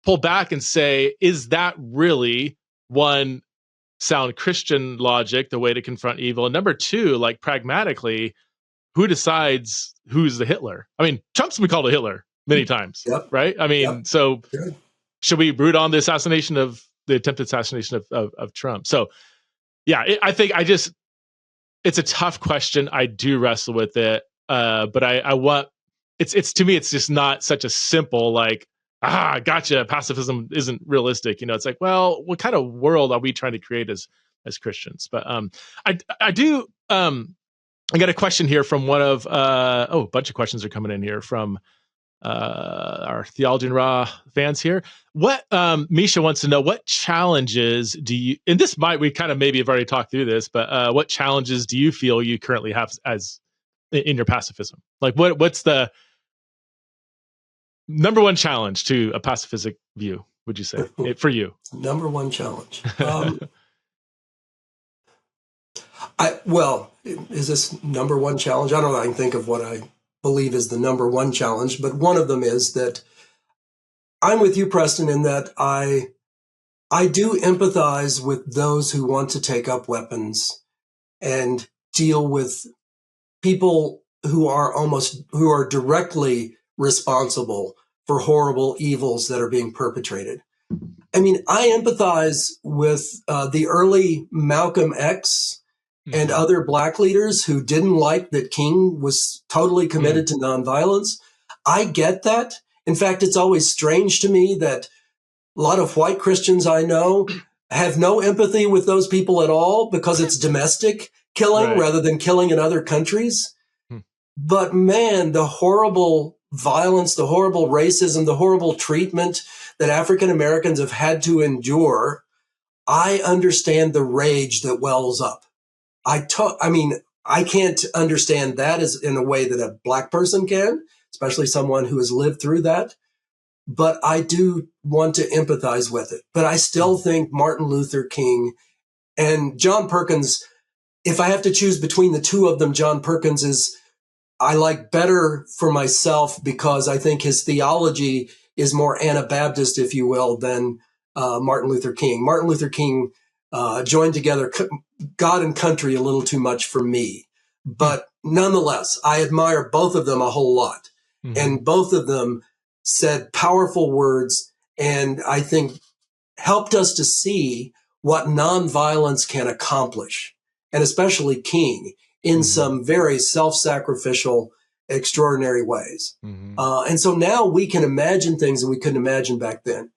pull back and say, is that really, one, sound Christian logic, the way to confront evil? And number two, like pragmatically, who decides who's the Hitler? I mean, Trump's been called a Hitler many times, right? I mean, so should we root on the attempted assassination of Trump? So, yeah, I think it's a tough question. I do wrestle with it. But I want, it's to me, it's just not such a simple, like, gotcha, pacifism isn't realistic. It's like, well, what kind of world are we trying to create as Christians? But I do, I got a question here from one of, a bunch of questions are coming in here from our Theology and Raw fans here. What Misha wants to know, what challenges do you, and we kind of maybe have already talked through this, but what challenges do you feel you currently have as in your pacifism? Like what's the number one challenge to a pacifistic view, would you say, for you? Number one challenge. Is this number one challenge? I don't know. I can think of what I believe is the number one challenge, but one of them is that I'm with you, Preston, in that I do empathize with those who want to take up weapons and deal with people who are directly responsible for horrible evils that are being perpetrated. I mean, I empathize with the early Malcolm X and other Black leaders who didn't like that King was totally committed to nonviolence. I get that. In fact, it's always strange to me that a lot of white Christians I know have no empathy with those people at all because it's domestic killing rather than killing in other countries. But man, the horrible violence, the horrible racism, the horrible treatment that African Americans have had to endure, I understand the rage that wells up. I mean, I can't understand that as in a way that a Black person can, especially someone who has lived through that. But I do want to empathize with it. But I still think Martin Luther King and John Perkins, if I have to choose between the two of them, John Perkins is I like better for myself because I think his theology is more Anabaptist, if you will, than Martin Luther King. Martin Luther King joined together God and country a little too much for me. But nonetheless, I admire both of them a whole lot. And both of them said powerful words and I think helped us to see what nonviolence can accomplish, and especially King in some very self-sacrificial, extraordinary ways. And so now we can imagine things that we couldn't imagine back then.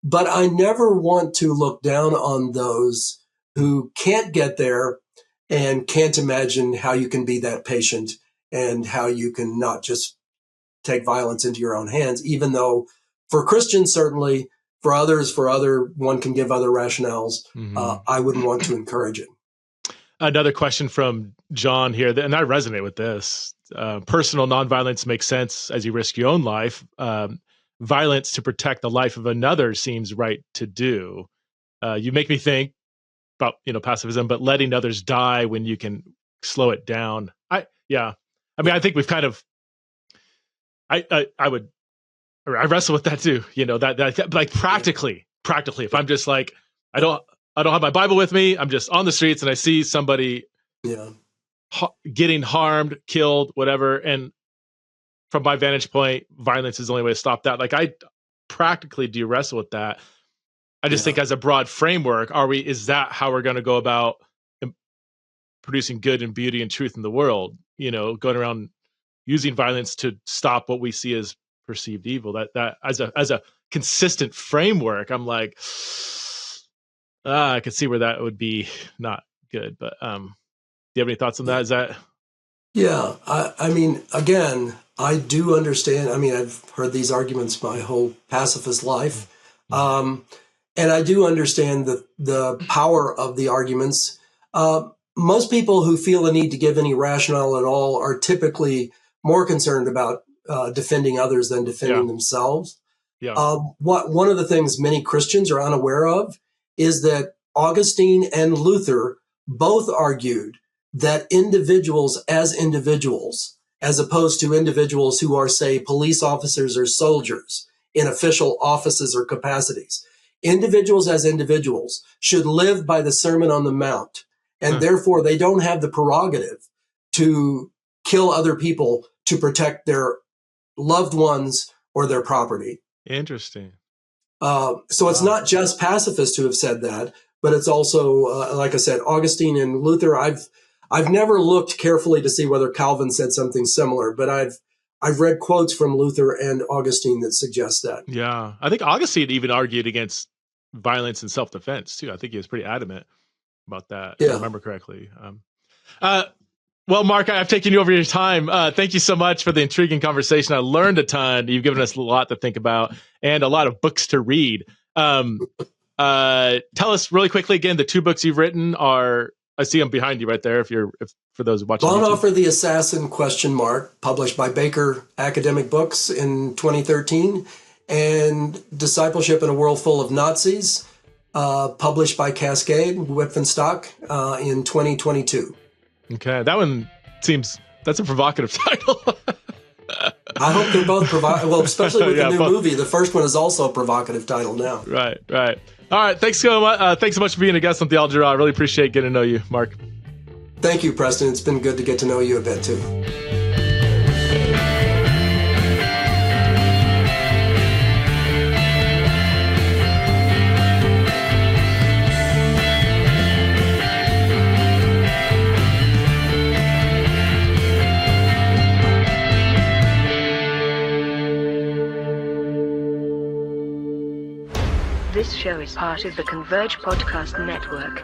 But I never want to look down on those who can't get there and can't imagine how you can be that patient and how you can not just take violence into your own hands, even though for Christians, certainly, for others, one can give other rationales. I wouldn't want to encourage it. Another question from John here, and I resonate with this. Personal nonviolence makes sense as you risk your own life. Violence to protect the life of another seems right to do. You make me think about, pacifism, but letting others die when you can slow it down. I think we've kind of, I wrestle with that too. That like practically, if I'm just like, I don't have my Bible with me. I'm just on the streets and I see somebody getting harmed, killed, whatever. And from my vantage point, violence is the only way to stop that. Like I practically do wrestle with that. I just think as a broad framework, is that how we're going to go about producing good and beauty and truth in the world? Going around using violence to stop what we see as perceived evil. That as a consistent framework, I'm like, I could see where that would be not good. But do you have any thoughts on that? Is that? Yeah, I mean, again, I do understand. I mean, I've heard these arguments my whole pacifist life. And I do understand the power of the arguments. Most people who feel the need to give any rationale at all are typically more concerned about defending others than defending themselves. One of the things many Christians are unaware of is that Augustine and Luther both argued that individuals, as opposed to individuals who are, say, police officers or soldiers in official offices or capacities, individuals as individuals should live by the Sermon on the Mount, and therefore they don't have the prerogative to kill other people to protect their loved ones or their property. Interesting. So it's not just pacifists who have said that, but it's also, like I said, Augustine and Luther. I've never looked carefully to see whether Calvin said something similar, but I've read quotes from Luther and Augustine that suggest that. Yeah, I think Augustine even argued against violence and self-defense too. I think he was pretty adamant about that, if I remember correctly. Well, Mark, I've taken you over your time. Thank you so much for the intriguing conversation. I learned a ton. You've given us a lot to think about and a lot of books to read. Tell us really quickly again, the two books you've written are, I see them behind you right there. If for those watching. Bonhoeffer the Assassin, ? Published by Baker Academic Books in 2013, and Discipleship in a World Full of Nazis, published by Cascade, Wipfenstock, in 2022. Okay, that one that's a provocative title. I hope they're both provocative. Well, especially with the new movie. The first one is also a provocative title now. Right. All right, thanks so much for being a guest on Theology Raw. I really appreciate getting to know you, Mark. Thank you, Preston. It's been good to get to know you a bit, too. This show is part of the Converge Podcast Network.